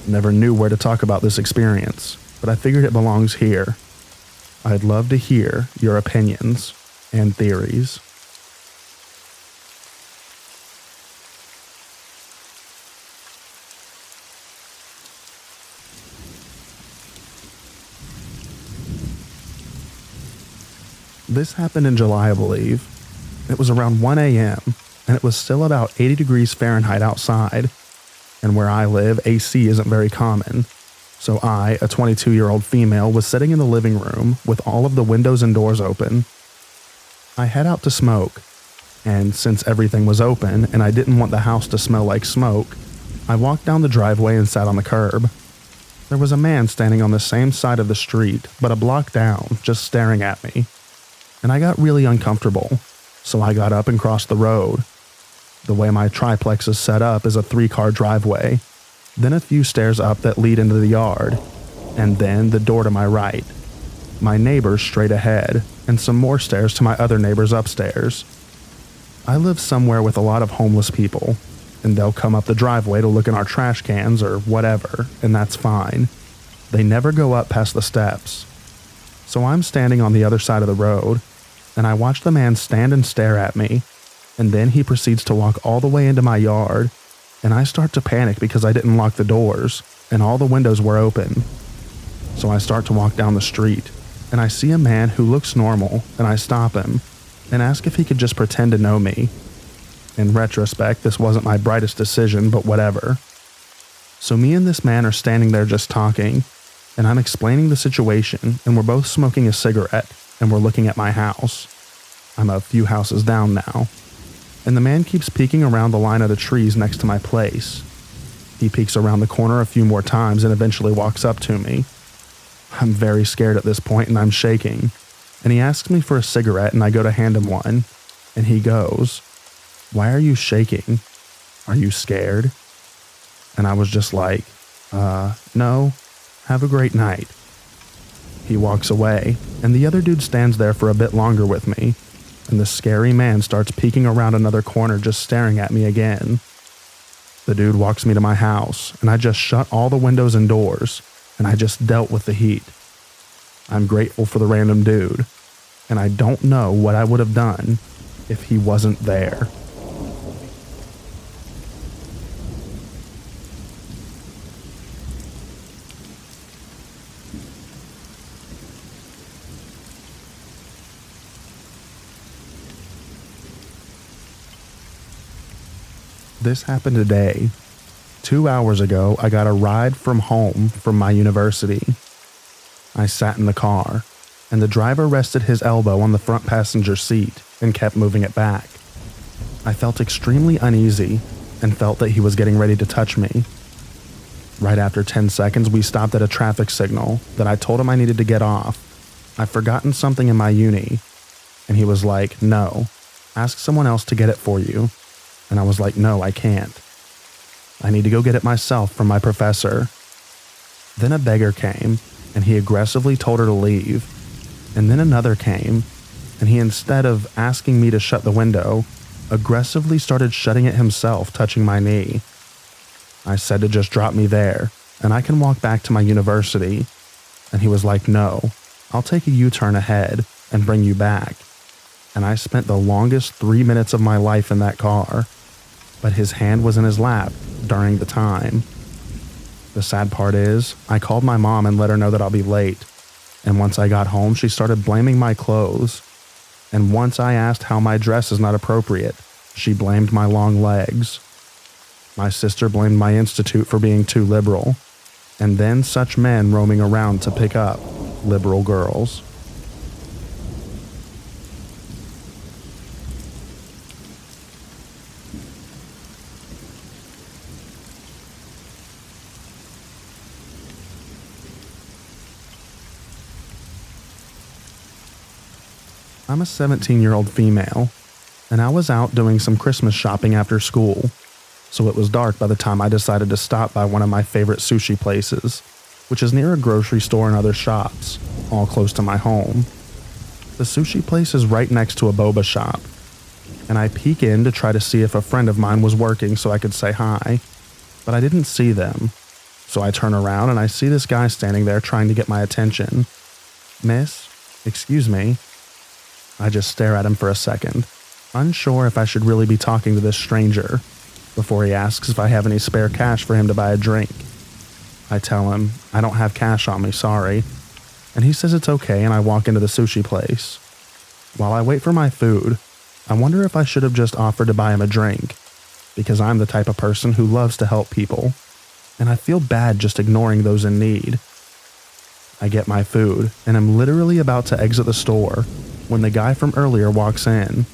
Never knew where to talk about this experience, but I figured it belongs here. I'd love to hear your opinions and theories. This happened in July, I believe. It was around 1 a.m., and it was still about 80 degrees Fahrenheit outside. And where I live, AC isn't very common. So I, a 22-year-old female, was sitting in the living room with all of the windows and doors open. I head out to smoke, and since everything was open and I didn't want the house to smell like smoke, I walked down the driveway and sat on the curb. There was a man standing on the same side of the street, but a block down, just staring at me. And I got really uncomfortable, so I got up and crossed the road. The way my triplex is set up is a 3-car driveway, then a few stairs up that lead into the yard, and then the door to my right, my neighbors straight ahead, and some more stairs to my other neighbors upstairs. I live somewhere with a lot of homeless people, and they'll come up the driveway to look in our trash cans or whatever, and that's fine. They never go up past the steps. So I'm standing on the other side of the road, and I watch the man stand and stare at me, and then he proceeds to walk all the way into my yard, and I start to panic because I didn't lock the doors, and all the windows were open. So I start to walk down the street, and I see a man who looks normal, and I stop him, and ask if he could just pretend to know me. In retrospect, this wasn't my brightest decision, but whatever. So me and this man are standing there just talking, and I'm explaining the situation, and we're both smoking a cigarette, and we're looking at my house. I'm a few houses down now. And the man keeps peeking around the line of the trees next to my place. He peeks around the corner a few more times and eventually walks up to me. I'm very scared at this point and I'm shaking. And he asks me for a cigarette and I go to hand him one. And he goes, "Why are you shaking? Are you scared?" And I was just like, no, have a great night." He walks away, and the other dude stands there for a bit longer with me, and the scary man starts peeking around another corner just staring at me again. The dude walks me to my house, and I just shut all the windows and doors, and I just dealt with the heat. I'm grateful for the random dude, and I don't know what I would have done if he wasn't there. This happened today. 2 hours ago, I got a ride from home from my university. I sat in the car, and the driver rested his elbow on the front passenger seat and kept moving it back. I felt extremely uneasy and felt that he was getting ready to touch me. Right after 10 seconds, we stopped at a traffic signal that I told him I needed to get off. I'd forgotten something in my uni, and he was like, "No, ask someone else to get it for you." And I was like, "No, I can't." I need to go get it myself from my professor." Then a beggar came, and he aggressively told her to leave. And then another came, and he, instead of asking me to shut the window, aggressively started shutting it himself, touching my knee. I said to just drop me there, and I can walk back to my university. And he was like, "No, I'll take a U-turn ahead and bring you back." And I spent the longest 3 minutes of my life in that car, but his hand was in his lap during the time. The sad part is, I called my mom and let her know that I'll be late. And once I got home, she started blaming my clothes. And once I asked how my dress is not appropriate, she blamed my long legs. My sister blamed my institute for being too liberal. And then such men roaming around to pick up liberal girls. I'm a 17-year-old female, and I was out doing some Christmas shopping after school, so it was dark by the time I decided to stop by one of my favorite sushi places, which is near a grocery store and other shops, all close to my home. The sushi place is right next to a boba shop, and I peek in to try to see if a friend of mine was working so I could say hi, but I didn't see them, so I turn around and I see this guy standing there trying to get my attention. "Miss, excuse me." I just stare at him for a second, unsure if I should really be talking to this stranger, before he asks if I have any spare cash for him to buy a drink. I tell him, "I don't have cash on me, sorry." And he says it's okay, and I walk into the sushi place. While I wait for my food, I wonder if I should have just offered to buy him a drink, because I'm the type of person who loves to help people, and I feel bad just ignoring those in need. I get my food, and I'm literally about to exit the store when the guy from earlier walks in.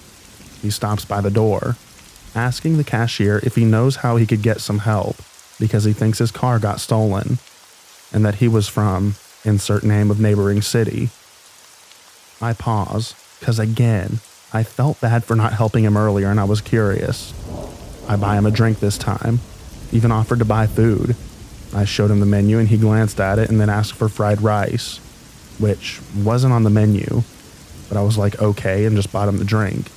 He stops by the door, asking the cashier if he knows how he could get some help because he thinks his car got stolen, and that he was from insert name of neighboring city. I pause, because again, I felt bad for not helping him earlier and I was curious. I buy him a drink this time, even offered to buy food. I showed him the menu and he glanced at it and then asked for fried rice, which wasn't on the menu, but I was like, okay, and just bought him the drink.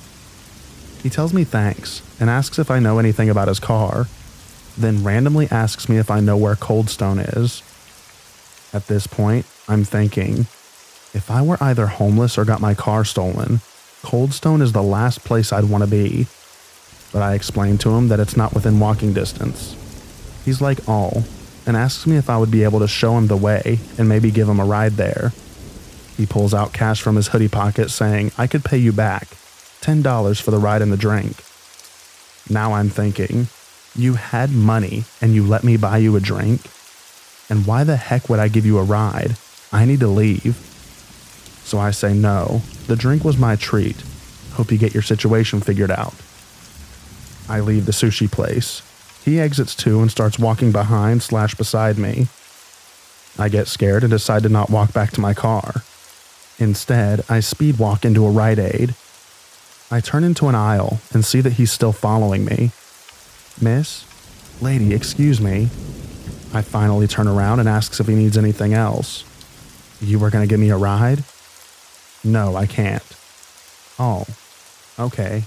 He tells me thanks and asks if I know anything about his car, then randomly asks me if I know where Cold Stone is. At this point, I'm thinking, if I were either homeless or got my car stolen, Cold Stone is the last place I'd want to be. But I explained to him that it's not within walking distance. He's like, oh, and asks me if I would be able to show him the way and maybe give him a ride there. He pulls out cash from his hoodie pocket saying, I could pay you back, $10 for the ride and the drink. Now I'm thinking, you had money and you let me buy you a drink? And why the heck would I give you a ride? I need to leave. So I say no, the drink was my treat. Hope you get your situation figured out. I leave the sushi place. He exits too and starts walking behind/beside me. I get scared and decide to not walk back to my car. Instead, I speed walk into a Rite Aid. I turn into an aisle and see that he's still following me. Miss? Lady, excuse me. I finally turn around and asks if he needs anything else. You were going to give me a ride? No, I can't. Oh, okay.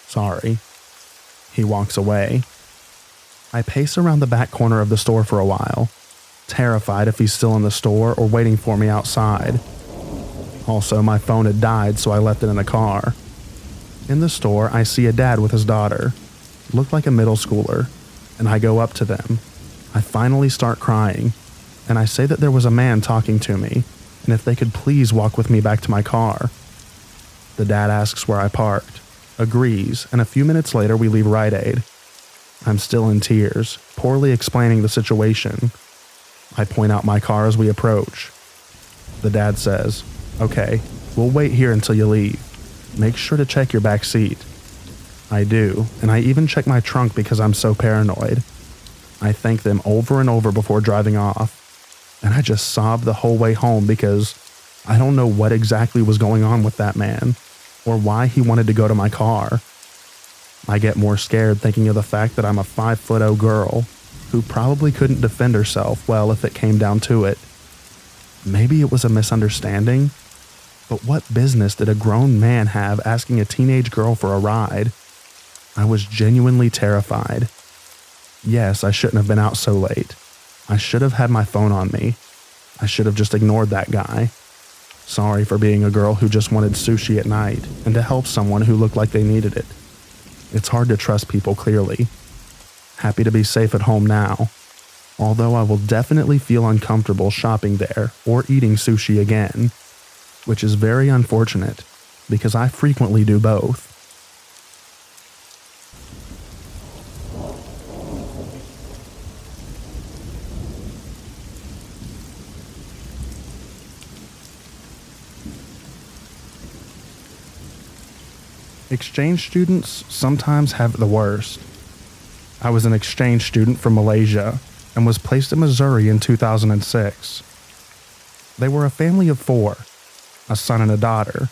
Sorry. He walks away. I pace around the back corner of the store for a while, terrified if he's still in the store or waiting for me outside. Also, my phone had died, so I left it in the car. In the store, I see a dad with his daughter. Looked like a middle schooler, and I go up to them. I finally start crying, and I say that there was a man talking to me, and if they could please walk with me back to my car. The dad asks where I parked, agrees, and a few minutes later we leave Rite Aid. I'm still in tears, poorly explaining the situation. I point out my car as we approach. The dad says, okay, we'll wait here until you leave. Make sure to check your back seat. I do, and I even check my trunk because I'm so paranoid. I thank them over and over before driving off, and I just sobbed the whole way home because I don't know what exactly was going on with that man, or why he wanted to go to my car. I get more scared thinking of the fact that I'm a 5'0" girl who probably couldn't defend herself well if it came down to it. Maybe it was a misunderstanding, but what business did a grown man have asking a teenage girl for a ride? I was genuinely terrified. Yes, I shouldn't have been out so late. I should have had my phone on me. I should have just ignored that guy. Sorry for being a girl who just wanted sushi at night and to help someone who looked like they needed it. It's hard to trust people clearly. Happy to be safe at home now, although I will definitely feel uncomfortable shopping there or eating sushi again, which is very unfortunate because I frequently do both. Exchange students sometimes have the worst. I was an exchange student from Malaysia and was placed in Missouri in 2006. They were a family of 4, a son and a daughter,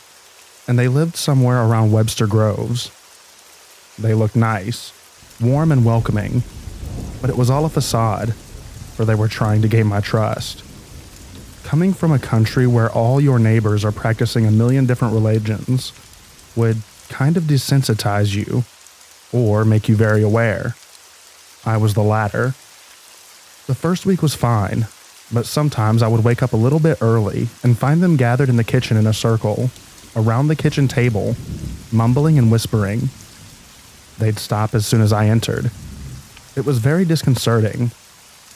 and they lived somewhere around Webster Groves. They looked nice, warm and welcoming, but it was all a facade, for they were trying to gain my trust. Coming from a country where all your neighbors are practicing a million different religions would kind of desensitize you, or make you very aware. I was the latter. The first week was fine, but sometimes I would wake up a little bit early and find them gathered in the kitchen in a circle, around the kitchen table, mumbling and whispering. They'd stop as soon as I entered. It was very disconcerting,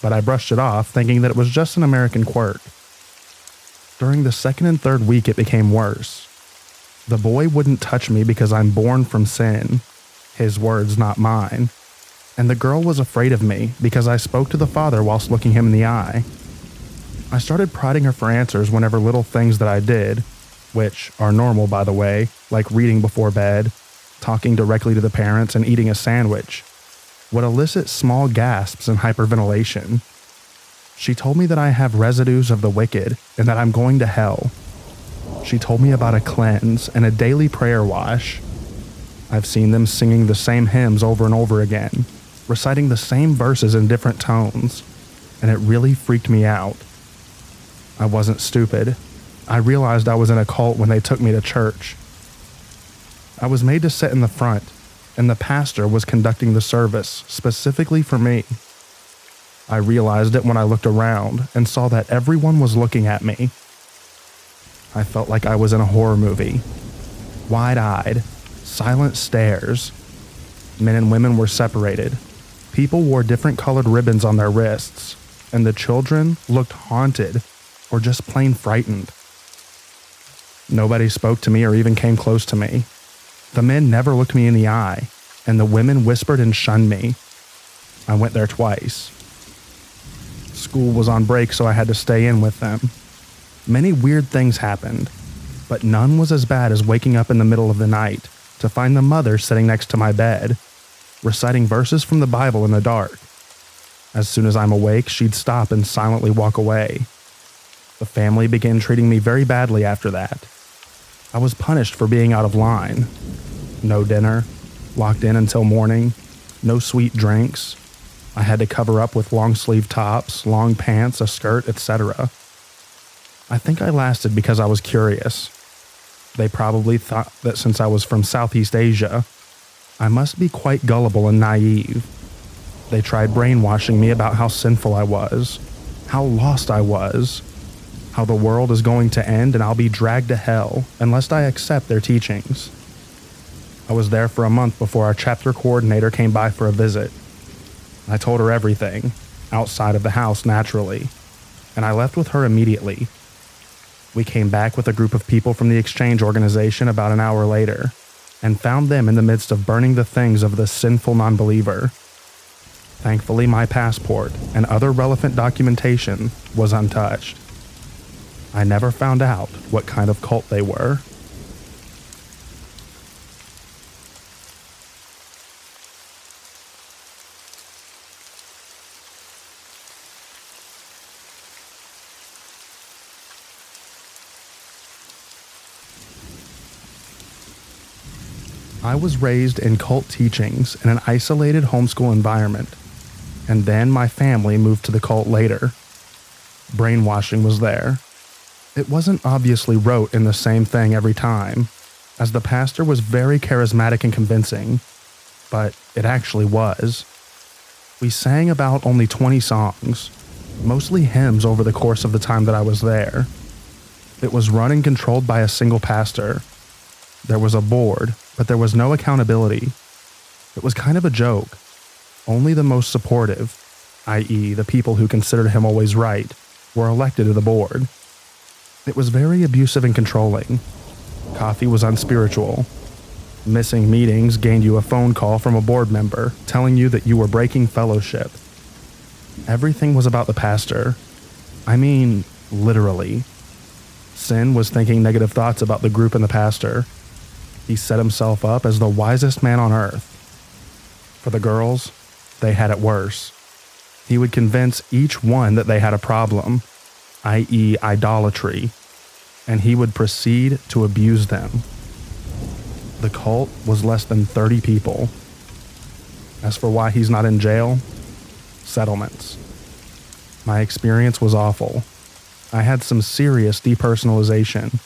but I brushed it off thinking that it was just an American quirk. During the second and third week it became worse. The boy wouldn't touch me because I'm born from sin, his words, not mine, and the girl was afraid of me because I spoke to the father whilst looking him in the eye. I started prodding her for answers whenever little things that I did, which are normal by the way, like reading before bed, talking directly to the parents, and eating a sandwich, would elicit small gasps and hyperventilation. She told me that I have residues of the wicked and that I'm going to hell. She told me about a cleanse and a daily prayer wash. I've seen them singing the same hymns over and over again, reciting the same verses in different tones, and it really freaked me out. I wasn't stupid. I realized I was in a cult when they took me to church. I was made to sit in the front, and the pastor was conducting the service specifically for me. I realized it when I looked around and saw that everyone was looking at me. I felt like I was in a horror movie. Wide-eyed, silent stares. Men and women were separated. People wore different colored ribbons on their wrists, and the children looked haunted or just plain frightened. Nobody spoke to me or even came close to me. The men never looked me in the eye, and the women whispered and shunned me. I went there twice. School was on break, so I had to stay in with them. Many weird things happened, but none was as bad as waking up in the middle of the night to find the mother sitting next to my bed, reciting verses from the Bible in the dark. As soon as I'm awake, she'd stop and silently walk away. The family began treating me very badly after that. I was punished for being out of line. No dinner, locked in until morning, no sweet drinks. I had to cover up with long-sleeve tops, long pants, a skirt, etc. I think I lasted because I was curious. They probably thought that since I was from Southeast Asia, I must be quite gullible and naive. They tried brainwashing me about how sinful I was, how lost I was, how the world is going to end and I'll be dragged to hell unless I accept their teachings. I was there for a month before our chapter coordinator came by for a visit. I told her everything, outside of the house naturally, and I left with her immediately. We came back with a group of people from the exchange organization about an hour later, and found them in the midst of burning the things of the sinful non-believer. Thankfully, my passport and other relevant documentation was untouched. I never found out what kind of cult they were. I was raised in cult teachings in an isolated homeschool environment, and then my family moved to the cult later. Brainwashing was there. It wasn't obviously rote in the same thing every time, as the pastor was very charismatic and convincing, but it actually was. We sang about only 20 songs, mostly hymns over the course of the time that I was there. It was run and controlled by a single pastor. There was a board, but there was no accountability. It was kind of a joke. Only the most supportive, i.e. the people who considered him always right, were elected to the board. It was very abusive and controlling. Coffee was unspiritual. Missing meetings gained you a phone call from a board member telling you that you were breaking fellowship. Everything was about the pastor. I mean, literally. Sin was thinking negative thoughts about the group and the pastor. He set himself up as the wisest man on earth. For the girls, they had it worse. He would convince each one that they had a problem, i.e. idolatry, and he would proceed to abuse them. The cult was less than 30 people. As for why he's not in jail, settlements. My experience was awful. I had some serious depersonalization,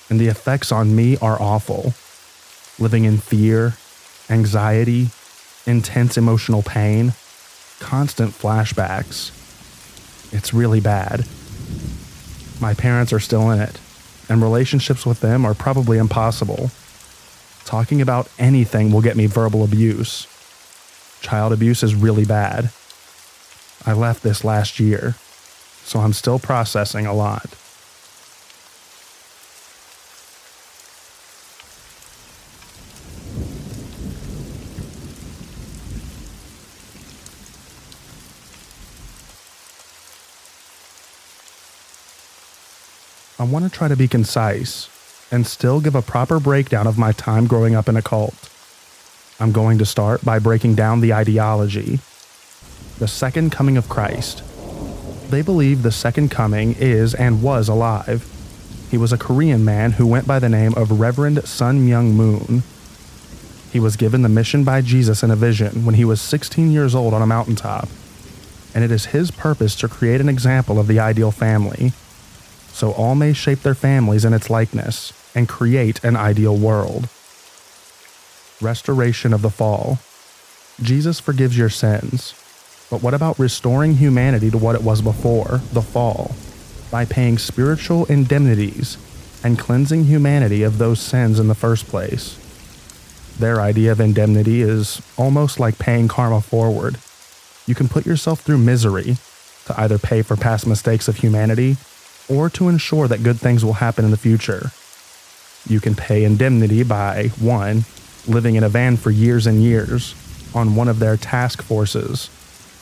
and the effects on me are awful. Living in fear, anxiety, intense emotional pain, constant flashbacks. It's really bad. My parents are still in it, and relationships with them are probably impossible. Talking about anything will get me verbal abuse. Child abuse is really bad. I left this last year, so I'm still processing a lot. I want to try to be concise and still give a proper breakdown of my time growing up in a cult. I'm going to start by breaking down the ideology. The second coming of Christ. They believe the second coming is and was alive. He was a Korean man who went by the name of Reverend Sun Myung Moon. He was given the mission by Jesus in a vision when he was 16 years old on a mountaintop, and it is his purpose to create an example of the ideal family, so all may shape their families in its likeness and create an ideal world. Restoration of the fall. Jesus forgives your sins, but what about restoring humanity to what it was before the fall, by paying spiritual indemnities and cleansing humanity of those sins in the first place? Their idea of indemnity is almost like paying karma forward. You can put yourself through misery to either pay for past mistakes of humanity or to ensure that good things will happen in the future. You can pay indemnity by 1. Living in a van for years and years on one of their task forces,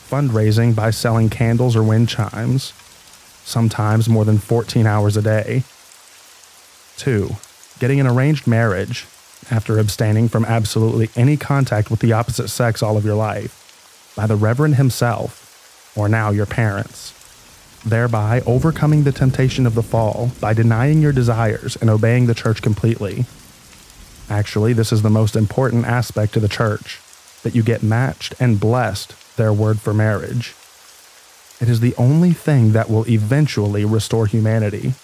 fundraising by selling candles or wind chimes, sometimes more than 14 hours a day. 2. Getting an arranged marriage after abstaining from absolutely any contact with the opposite sex all of your life, by the Reverend himself, or now your parents, thereby overcoming the temptation of the fall by denying your desires and obeying the church completely. Actually, this is the most important aspect to the church, that you get matched and blessed their word for marriage. It is the only thing that will eventually restore humanity.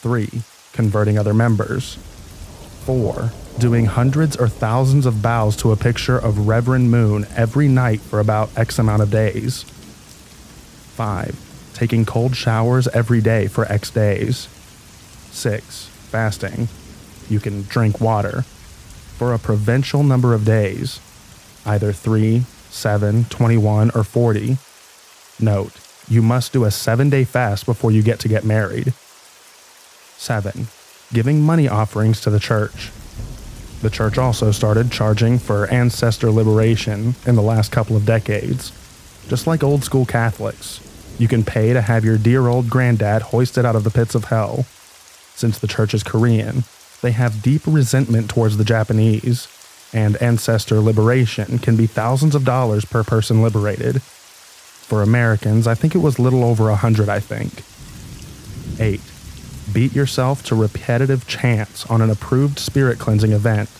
3. Converting other members. 4. Doing hundreds or thousands of bows to a picture of Reverend Moon every night for about X amount of days. 5. Taking cold showers every day for X days. 6. Fasting. You can drink water for a provincial number of days, either 3, 7, 21, or 40. Note, you must do a 7-day fast before you get to get married. 7. Giving money offerings to the church. The church also started charging for ancestor liberation in the last couple of decades. Just like old school Catholics, you can pay to have your dear old granddad hoisted out of the pits of hell. Since the church is Korean, they have deep resentment towards the Japanese, and ancestor liberation can be thousands of dollars per person liberated. For Americans, I think it was little over 100, I think. 8. Beat yourself to repetitive chants on an approved spirit cleansing event.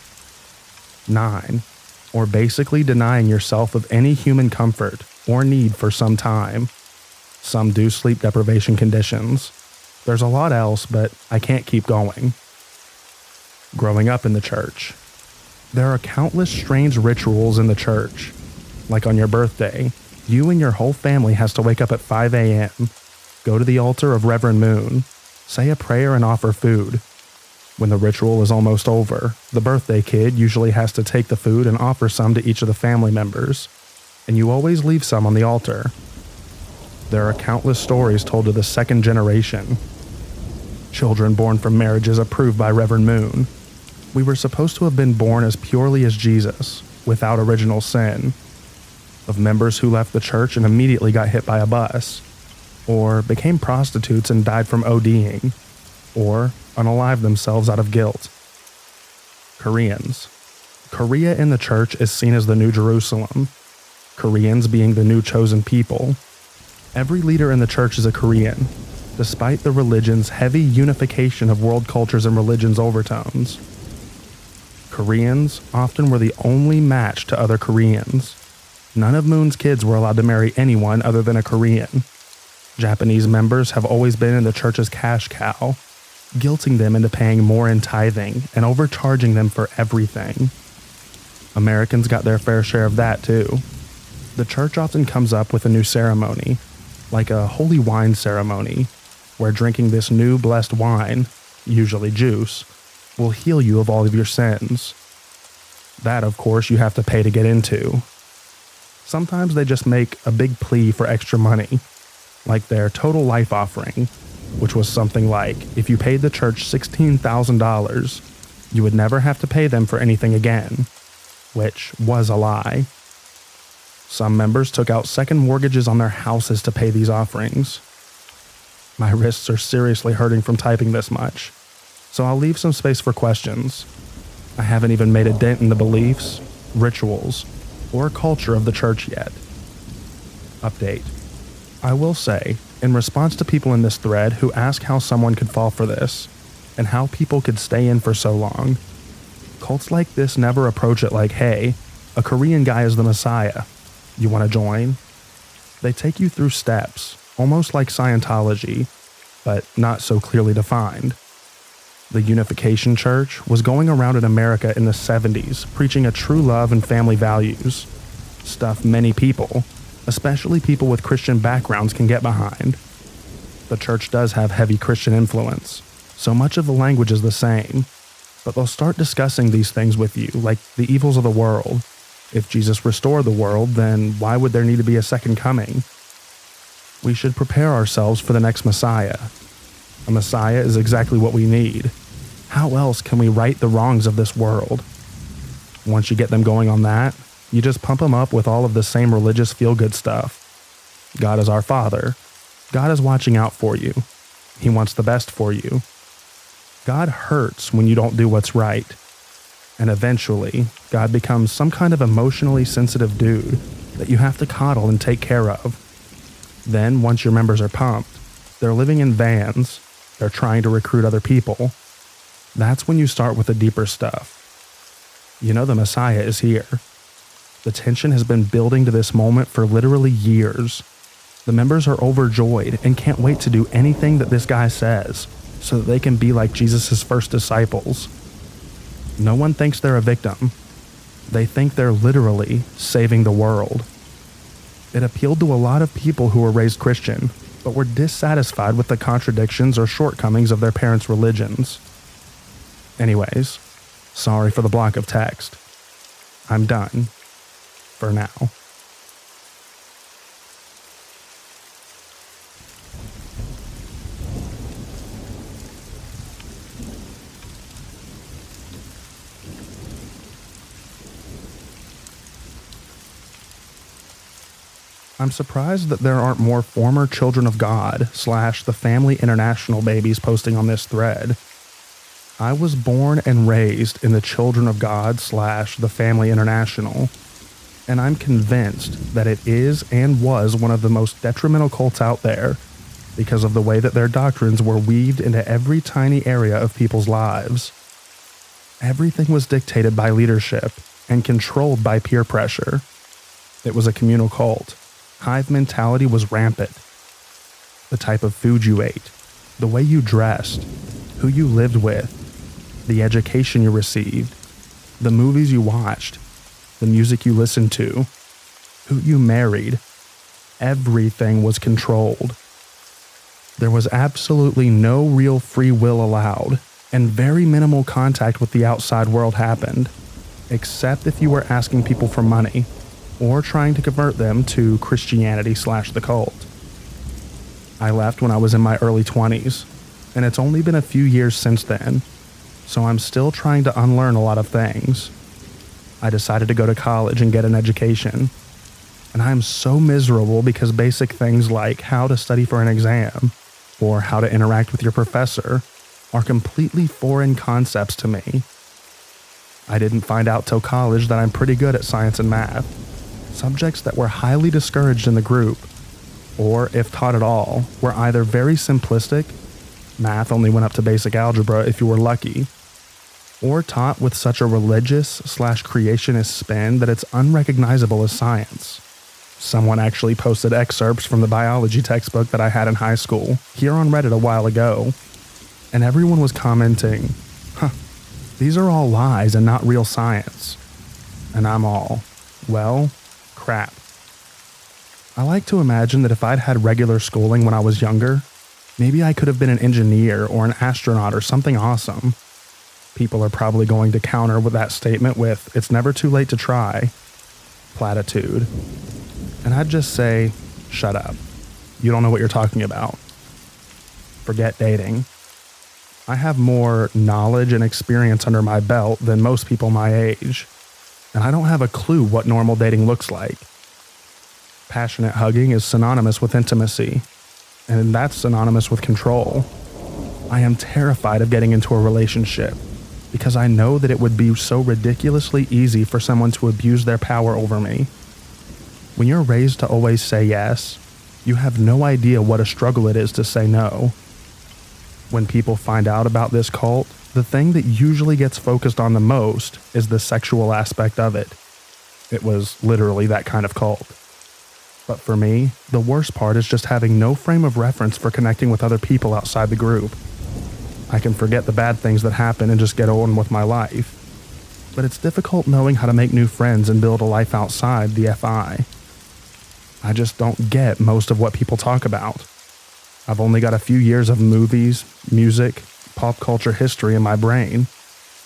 9. Or basically denying yourself of any human comfort or need for some time. Some do sleep deprivation conditions. There's a lot else, but I can't keep going. Growing up in the church. There are countless strange rituals in the church. Like on your birthday, you and your whole family has to wake up at 5 a.m., go to the altar of Reverend Moon, say a prayer and offer food. When the ritual is almost over, the birthday kid usually has to take the food and offer some to each of the family members, and you always leave some on the altar. There are countless stories told to the second generation. Children born from marriages approved by Reverend Moon. We were supposed to have been born as purely as Jesus, without original sin. Of members who left the church and immediately got hit by a bus, or became prostitutes and died from ODing, or unalived themselves out of guilt. Koreans. Korea in the church is seen as the New Jerusalem, Koreans being the new chosen people. Every leader in the church is a Korean, despite the religion's heavy unification of world cultures and religions overtones. Koreans often were the only match to other Koreans. None of Moon's kids were allowed to marry anyone other than a Korean. Japanese members have always been in the church's cash cow, guilting them into paying more in tithing and overcharging them for everything. Americans got their fair share of that too. The church often comes up with a new ceremony, like a holy wine ceremony, where drinking this new blessed wine, usually juice, will heal you of all of your sins. That, of course, you have to pay to get into. Sometimes they just make a big plea for extra money, like their total life offering, which was something like, if you paid the church $16,000, you would never have to pay them for anything again, which was a lie. Some members took out second mortgages on their houses to pay these offerings. My wrists are seriously hurting from typing this much, so I'll leave some space for questions. I haven't even made a dent in the beliefs, rituals, or culture of the church yet. Update. I will say, in response to people in this thread who ask how someone could fall for this, and how people could stay in for so long, cults like this never approach it like, hey, a Korean guy is the Messiah. You want to join? They take you through steps, almost like Scientology, but not so clearly defined. The Unification Church was going around in America in the 70s preaching a true love and family values, stuff many people, especially people with Christian backgrounds, can get behind. The church does have heavy Christian influence, so much of the language is the same, but they'll start discussing these things with you, like the evils of the world. If Jesus restored the world, then why would there need to be a second coming? We should prepare ourselves for the next Messiah. A Messiah is exactly what we need. How else can we right the wrongs of this world? Once you get them going on that, you just pump them up with all of the same religious feel-good stuff. God is our Father. God is watching out for you. He wants the best for you. God hurts when you don't do what's right. And eventually, God becomes some kind of emotionally sensitive dude that you have to coddle and take care of. Then, once your members are pumped, they're living in vans, they're trying to recruit other people. That's when you start with the deeper stuff. You know the Messiah is here. The tension has been building to this moment for literally years. The members are overjoyed and can't wait to do anything that this guy says, so that they can be like Jesus' first disciples. No one thinks they're a victim. They think they're literally saving the world. It appealed to a lot of people who were raised Christian, but were dissatisfied with the contradictions or shortcomings of their parents' religions. Anyways, sorry for the block of text. I'm done. For now. I'm surprised that there aren't more former Children of God / the Family International babies posting on this thread. I was born and raised in the Children of God / the Family International, and I'm convinced that it is and was one of the most detrimental cults out there because of the way that their doctrines were weaved into every tiny area of people's lives. Everything was dictated by leadership, and controlled by peer pressure. It was a communal cult. Hive mentality was rampant. The type of food you ate, the way you dressed, who you lived with, the education you received, the movies you watched, the music you listened to, who you married, everything was controlled. There was absolutely no real free will allowed, and very minimal contact with the outside world happened, except if you were asking people for money or trying to convert them to Christianity/the cult. I left when I was in my early 20s, and it's only been a few years since then, so I'm still trying to unlearn a lot of things. I decided to go to college and get an education, and I am so miserable because basic things like how to study for an exam or how to interact with your professor are completely foreign concepts to me. I didn't find out till college that I'm pretty good at science and math, subjects that were highly discouraged in the group, or if taught at all, were either very simplistic, math only went up to basic algebra if you were lucky, or taught with such a religious/creationist spin that it's unrecognizable as science. Someone actually posted excerpts from the biology textbook that I had in high school here on Reddit a while ago, and everyone was commenting, these are all lies and not real science. And I'm all, well, crap. I like to imagine that if I'd had regular schooling when I was younger, maybe I could have been an engineer or an astronaut or something awesome. People are probably going to counter with that statement with, it's never too late to try, platitude. And I'd just say, shut up. You don't know what you're talking about. Forget dating. I have more knowledge and experience under my belt than most people my age, and I don't have a clue what normal dating looks like. Passionate hugging is synonymous with intimacy, and that's synonymous with control. I am terrified of getting into a relationship because I know that it would be so ridiculously easy for someone to abuse their power over me. When you're raised to always say yes, you have no idea what a struggle it is to say no. When people find out about this cult, the thing that usually gets focused on the most is the sexual aspect of it. It was literally that kind of cult. But for me, the worst part is just having no frame of reference for connecting with other people outside the group. I can forget the bad things that happen and just get on with my life. But it's difficult knowing how to make new friends and build a life outside the FI. I just don't get most of what people talk about. I've only got a few years of movies, music, pop culture history in my brain,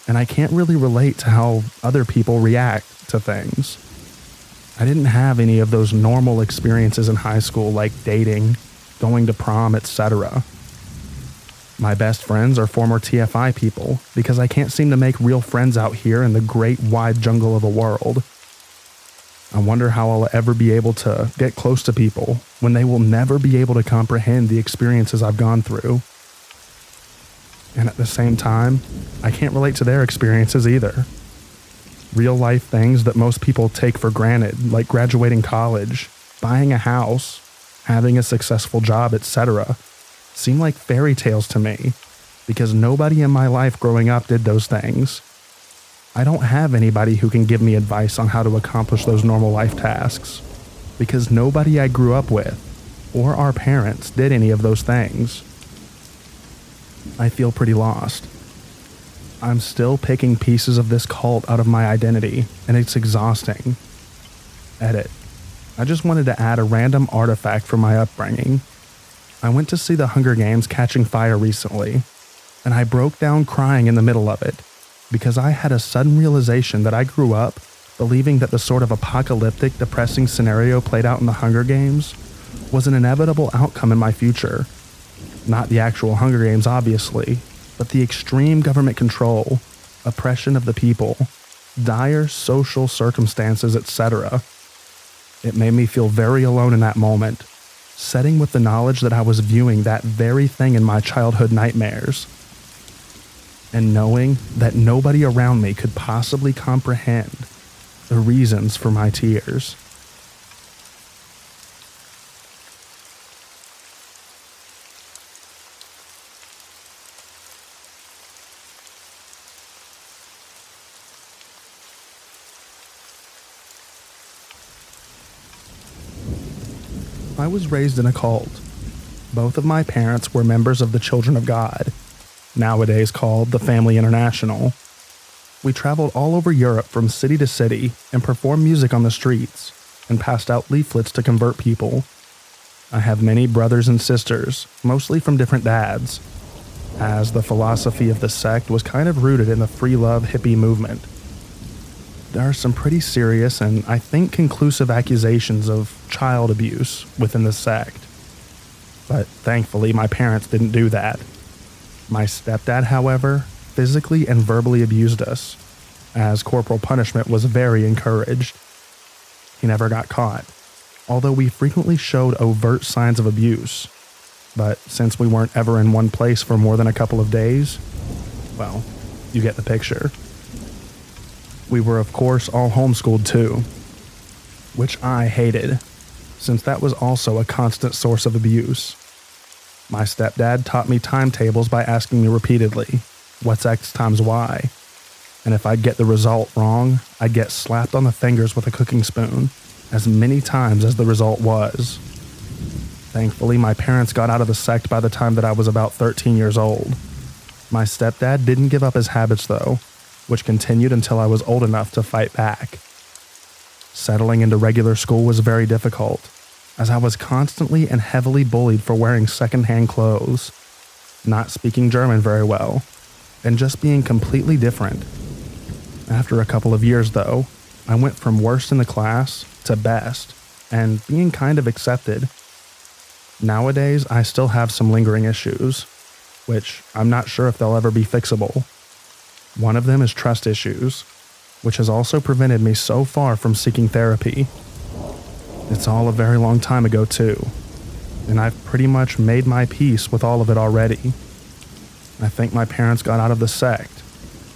and I can't really relate to how other people react to things. I didn't have any of those normal experiences in high school like dating, going to prom, etc. My best friends are former TFI people because I can't seem to make real friends out here in the great wide jungle of a world. I wonder how I'll ever be able to get close to people when they will never be able to comprehend the experiences I've gone through. And at the same time, I can't relate to their experiences either. Real life things that most people take for granted, like graduating college, buying a house, having a successful job, etc., seem like fairy tales to me because nobody in my life growing up did those things. I don't have anybody who can give me advice on how to accomplish those normal life tasks because nobody I grew up with or our parents did any of those things. I feel pretty lost. I'm still picking pieces of this cult out of my identity, and it's exhausting. Edit. I just wanted to add a random artifact from my upbringing. I went to see the Hunger Games catching fire recently, and I broke down crying in the middle of it because I had a sudden realization that I grew up believing that the sort of apocalyptic, depressing scenario played out in the Hunger Games was an inevitable outcome in my future. Not the actual Hunger Games, obviously, but the extreme government control, oppression of the people, dire social circumstances, etc. It made me feel very alone in that moment, setting with the knowledge that I was viewing that very thing in my childhood nightmares, and knowing that nobody around me could possibly comprehend the reasons for my tears. I was raised in a cult. Both of my parents were members of the Children of God, nowadays called the Family International. We traveled all over Europe from city to city and performed music on the streets and passed out leaflets to convert people. I have many brothers and sisters, mostly from different dads, as the philosophy of the sect was kind of rooted in the free love hippie movement. There are some pretty serious and I think conclusive accusations of child abuse within the sect. But thankfully, my parents didn't do that. My stepdad, however, physically and verbally abused us, as corporal punishment was very encouraged. He never got caught, although we frequently showed overt signs of abuse. But since we weren't ever in one place for more than a couple of days, well, you get the picture. We were, of course, all homeschooled too, which I hated, since that was also a constant source of abuse. My stepdad taught me timetables by asking me repeatedly, what's X times Y? And if I'd get the result wrong, I'd get slapped on the fingers with a cooking spoon, as many times as the result was. Thankfully, my parents got out of the sect by the time that I was about 13 years old. My stepdad didn't give up his habits though, which continued until I was old enough to fight back. Settling into regular school was very difficult, as I was constantly and heavily bullied for wearing secondhand clothes, not speaking German very well, and just being completely different. After a couple of years though, I went from worst in the class to best, and being kind of accepted. Nowadays, I still have some lingering issues, which I'm not sure if they'll ever be fixable. One of them is trust issues, which has also prevented me so far from seeking therapy. It's all a very long time ago too, and I've pretty much made my peace with all of it already. I think my parents got out of the sect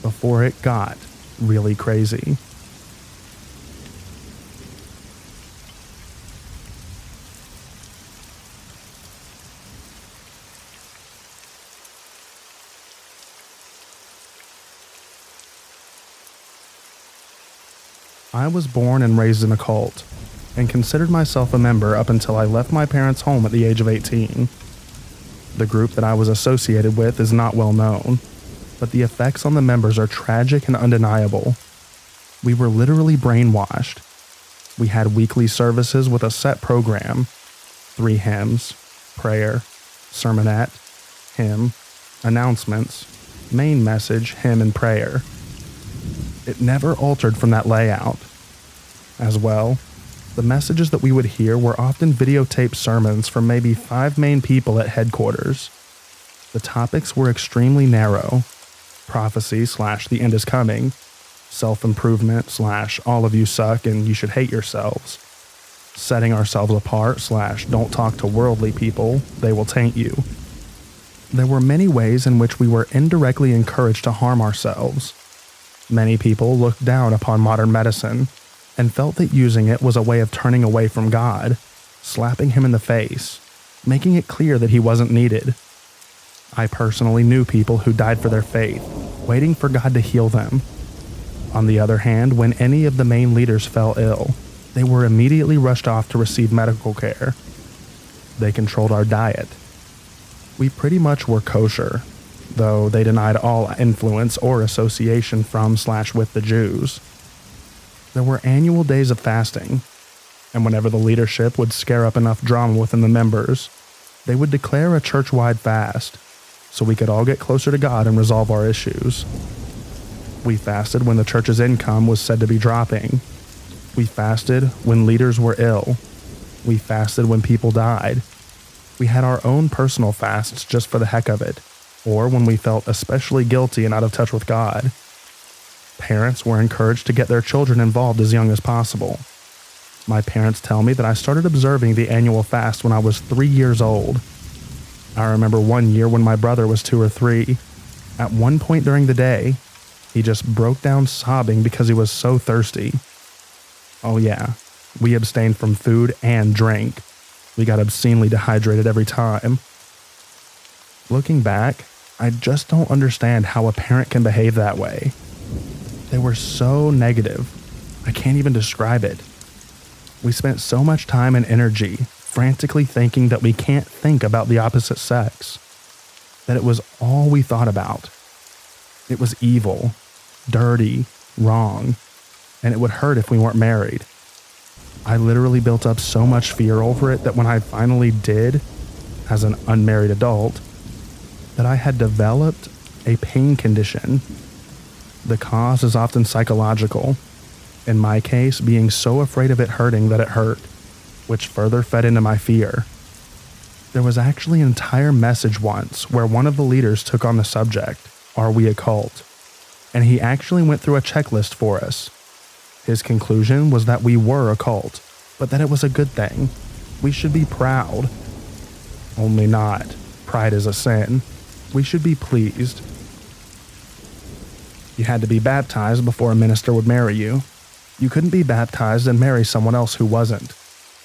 before it got really crazy. I was born and raised in a cult, and considered myself a member up until I left my parents' home at the age of 18. The group that I was associated with is not well known, but the effects on the members are tragic and undeniable. We were literally brainwashed. We had weekly services with a set program: 3 hymns, prayer, sermonette, hymn, announcements, main message, hymn, and prayer. It never altered from that layout. As well, the messages that we would hear were often videotaped sermons from maybe 5 main people at headquarters. The topics were extremely narrow: prophecy / the end is coming, self-improvement / all of you suck and you should hate yourselves, setting ourselves apart / don't talk to worldly people, they will taint you. There were many ways in which we were indirectly encouraged to harm ourselves. Many people looked down upon modern medicine and felt that using it was a way of turning away from God, slapping him in the face, making it clear that he wasn't needed. I personally knew people who died for their faith, waiting for God to heal them. On the other hand, when any of the main leaders fell ill, they were immediately rushed off to receive medical care. They controlled our diet. We pretty much were kosher, though they denied all influence or association from / with the Jews. There were annual days of fasting, and whenever the leadership would scare up enough drama within the members, they would declare a church-wide fast, so we could all get closer to God and resolve our issues. We fasted when the church's income was said to be dropping. We fasted when leaders were ill. We fasted when people died. We had our own personal fasts just for the heck of it, or when we felt especially guilty and out of touch with God. Parents were encouraged to get their children involved as young as possible. My parents tell me that I started observing the annual fast when I was 3 years old. I remember one year when my brother was 2 or 3. At one point during the day, he just broke down sobbing because he was so thirsty. Oh yeah, we abstained from food and drink. We got obscenely dehydrated every time. Looking back, I just don't understand how a parent can behave that way. They were so negative. I can't even describe it. We spent so much time and energy frantically thinking that we can't think about the opposite sex, that it was all we thought about. It was evil, dirty, wrong, and it would hurt if we weren't married. I literally built up so much fear over it that when I finally did, as an unmarried adult, that I had developed a pain condition. The cause is often psychological. In my case, being so afraid of it hurting that it hurt, which further fed into my fear. There was actually an entire message once where one of the leaders took on the subject, "Are we a cult?" And he actually went through a checklist for us. His conclusion was that we were a cult, but that it was a good thing. We should be proud. Only not. Pride is a sin. We should be pleased. You had to be baptized before a minister would marry you. You couldn't be baptized and marry someone else who wasn't.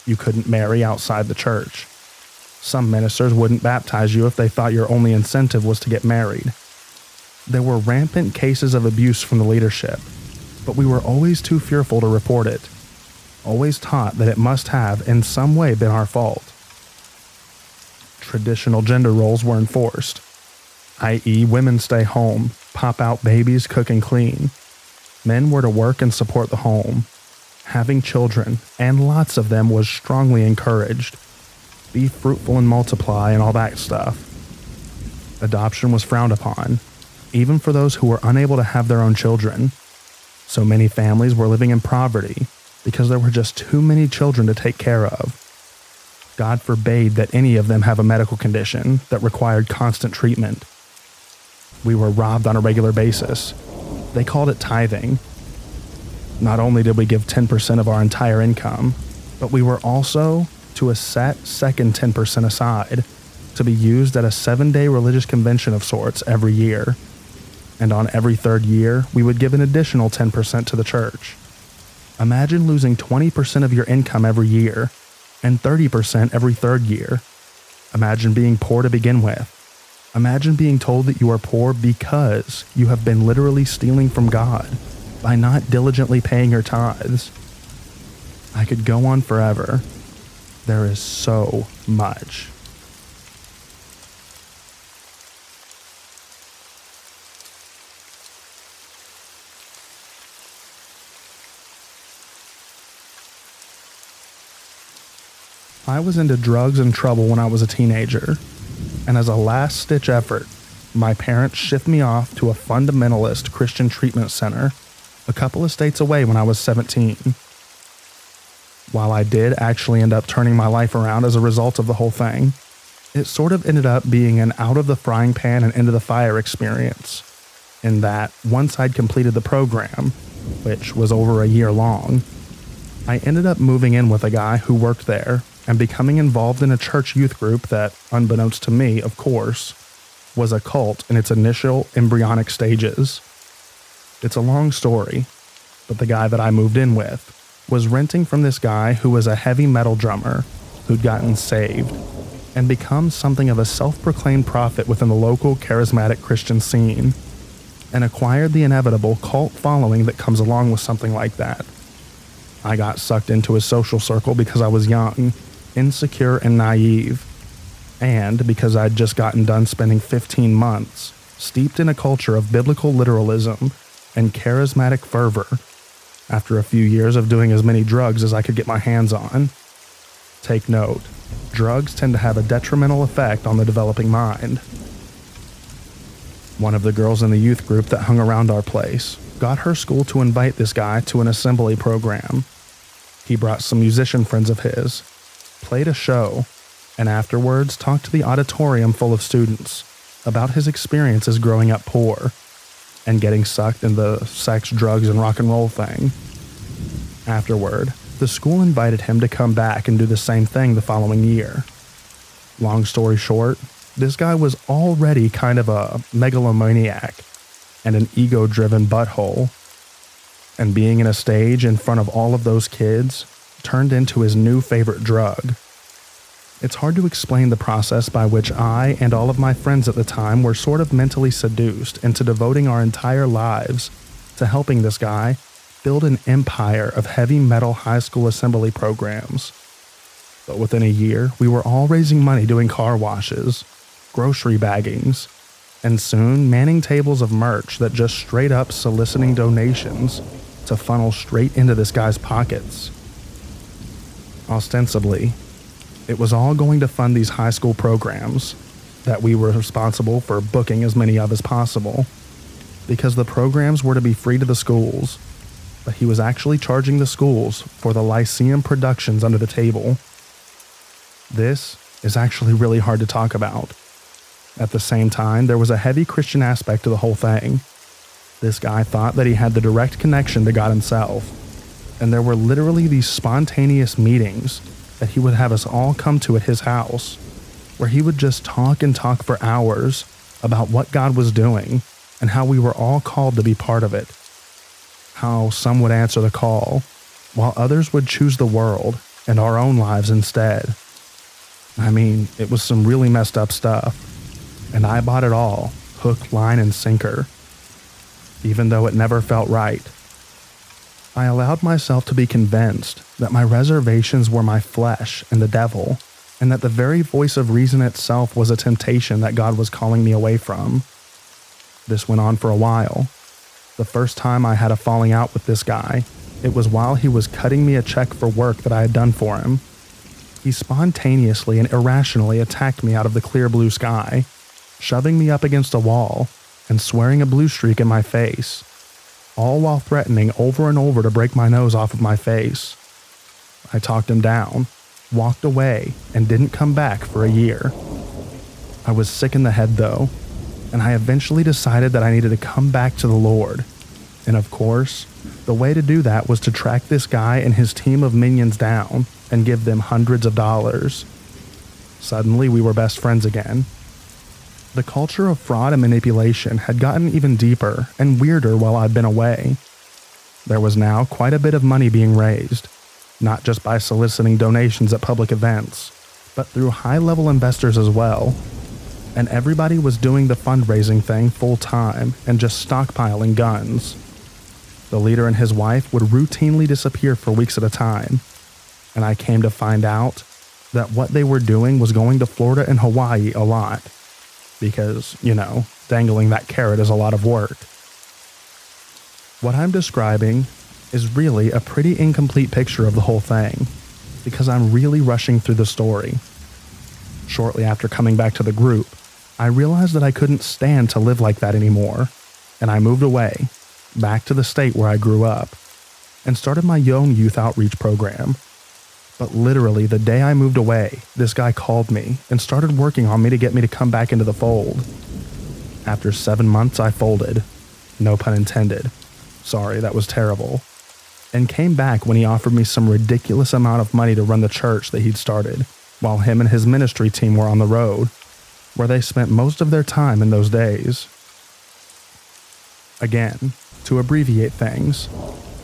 You couldn't marry outside the church. Some ministers wouldn't baptize you if they thought your only incentive was to get married. There were rampant cases of abuse from the leadership, but we were always too fearful to report it. Always taught that it must have in some way been our fault. Traditional gender roles were enforced, i.e. women stay home, pop out babies, cook and clean. Men were to work and support the home. Having children, and lots of them, was strongly encouraged. Be fruitful and multiply and all that stuff. Adoption was frowned upon, even for those who were unable to have their own children. So many families were living in poverty because there were just too many children to take care of. God forbade that any of them have a medical condition that required constant treatment. We were robbed on a regular basis. They called it tithing. Not only did we give 10% of our entire income, but we were also to a set second 10% aside to be used at a 7-day religious convention of sorts every year. And on every third year, we would give an additional 10% to the church. Imagine losing 20% of your income every year and 30% every third year. Imagine being poor to begin with. Imagine being told that you are poor because you have been literally stealing from God by not diligently paying your tithes. I could go on forever. There is so much. I was into drugs and trouble when I was a teenager, and as a last-ditch effort, my parents shipped me off to a fundamentalist Christian treatment center a couple of states away when I was 17. While I did actually end up turning my life around as a result of the whole thing, it sort of ended up being an out-of-the-frying-pan and into-the-fire experience, in that once I'd completed the program, which was over a year long, I ended up moving in with a guy who worked there and becoming involved in a church youth group that, unbeknownst to me, of course, was a cult in its initial embryonic stages. It's a long story, but the guy that I moved in with was renting from this guy who was a heavy metal drummer who'd gotten saved and become something of a self-proclaimed prophet within the local charismatic Christian scene, and acquired the inevitable cult following that comes along with something like that. I got sucked into his social circle because I was young, insecure, and naive, and because I'd just gotten done spending 15 months steeped in a culture of biblical literalism and charismatic fervor, after a few years of doing as many drugs as I could get my hands on. Take note, drugs tend to have a detrimental effect on the developing mind. One of the girls in the youth group that hung around our place got her school to invite this guy to an assembly program. He brought some musician friends of his, played a show, and afterwards talked to the auditorium full of students about his experiences growing up poor and getting sucked in the sex, drugs, and rock and roll thing. Afterward, the school invited him to come back and do the same thing the following year. Long story short, this guy was already kind of a megalomaniac and an ego-driven butthole, and being in a stage in front of all of those kids turned into his new favorite drug. It's hard to explain the process by which I and all of my friends at the time were sort of mentally seduced into devoting our entire lives to helping this guy build an empire of heavy metal high school assembly programs. But within a year, we were all raising money doing car washes, grocery baggings, and soon manning tables of merch that just straight up soliciting donations to funnel straight into this guy's pockets. Ostensibly, it was all going to fund these high school programs that we were responsible for booking as many of as possible, because the programs were to be free to the schools, but he was actually charging the schools for the Lyceum productions under the table. This is actually really hard to talk about. At the same time, there was a heavy Christian aspect to the whole thing. This guy thought that he had the direct connection to God himself, and there were literally these spontaneous meetings that he would have us all come to at his house, where he would just talk and talk for hours about what God was doing and how we were all called to be part of it. How some would answer the call, while others would choose the world and our own lives instead. I mean, it was some really messed up stuff, and I bought it all, hook, line, and sinker, even though it never felt right. I allowed myself to be convinced that my reservations were my flesh and the devil, and that the very voice of reason itself was a temptation that God was calling me away from. This went on for a while. The first time I had a falling out with this guy, it was while he was cutting me a check for work that I had done for him. He spontaneously and irrationally attacked me out of the clear blue sky, shoving me up against a wall and swearing a blue streak in my face, all while threatening over and over to break my nose off of my face. I talked him down, walked away, and didn't come back for a year. I was sick in the head though, and I eventually decided that I needed to come back to the Lord. And of course, the way to do that was to track this guy and his team of minions down and give them hundreds of dollars. Suddenly, we were best friends again. The culture of fraud and manipulation had gotten even deeper and weirder while I'd been away. There was now quite a bit of money being raised, not just by soliciting donations at public events, but through high-level investors as well. And everybody was doing the fundraising thing full-time and just stockpiling guns. The leader and his wife would routinely disappear for weeks at a time, and I came to find out that what they were doing was going to Florida and Hawaii a lot, because, dangling that carrot is a lot of work. What I'm describing is really a pretty incomplete picture of the whole thing, because I'm really rushing through the story. Shortly after coming back to the group, I realized that I couldn't stand to live like that anymore, and I moved away, back to the state where I grew up, and started my own youth outreach program. But literally the day I moved away, this guy called me and started working on me to get me to come back into the fold. After 7 months, I folded. No pun intended. Sorry, that was terrible. And came back when he offered me some ridiculous amount of money to run the church that he'd started, while him and his ministry team were on the road, where they spent most of their time in those days. Again, to abbreviate things,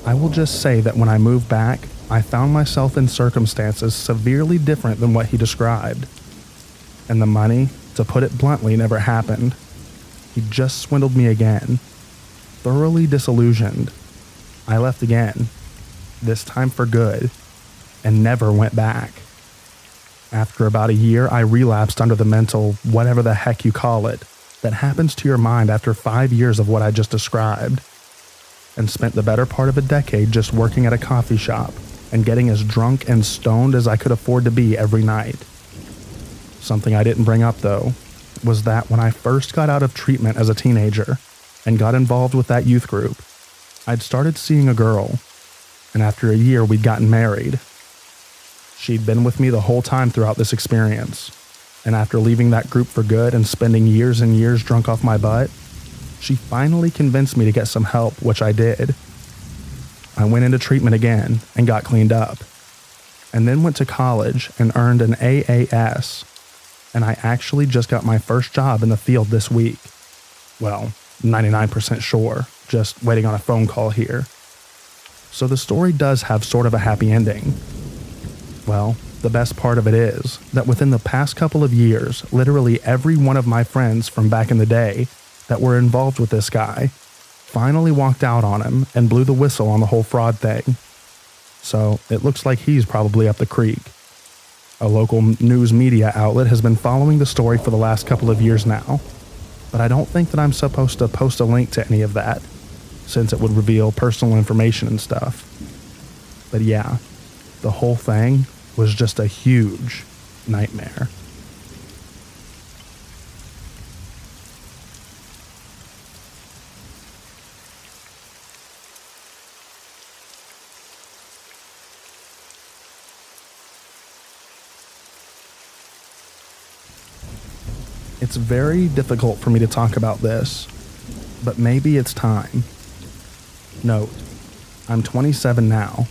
I will just say that when I moved back, I found myself in circumstances severely different than what he described. And the money, to put it bluntly, never happened. He just swindled me again. Thoroughly disillusioned, I left again, this time for good, and never went back. After about a year, I relapsed under the mental, whatever the heck you call it, that happens to your mind after 5 years of what I just described, and spent the better part of a decade just working at a coffee shop and getting as drunk and stoned as I could afford to be every night. Something I didn't bring up, though, was that when I first got out of treatment as a teenager and got involved with that youth group, I'd started seeing a girl, and after a year we'd gotten married. She'd been with me the whole time throughout this experience, and after leaving that group for good and spending years and years drunk off my butt, she finally convinced me to get some help, which I did. I went into treatment again and got cleaned up, and then went to college and earned an AAS, and I actually just got my first job in the field this week. Well, 99% sure, just waiting on a phone call here. So the story does have sort of a happy ending. Well, the best part of it is that within the past couple of years, literally every one of my friends from back in the day that were involved with this guy finally walked out on him and blew the whistle on the whole fraud thing. So it looks like he's probably up the creek. A local news media outlet has been following the story for the last couple of years now, but I don't think that I'm supposed to post a link to any of that, since it would reveal personal information and stuff. But yeah, the whole thing was just a huge nightmare. It's very difficult for me to talk about this, but maybe it's time. Note, I'm 27 now,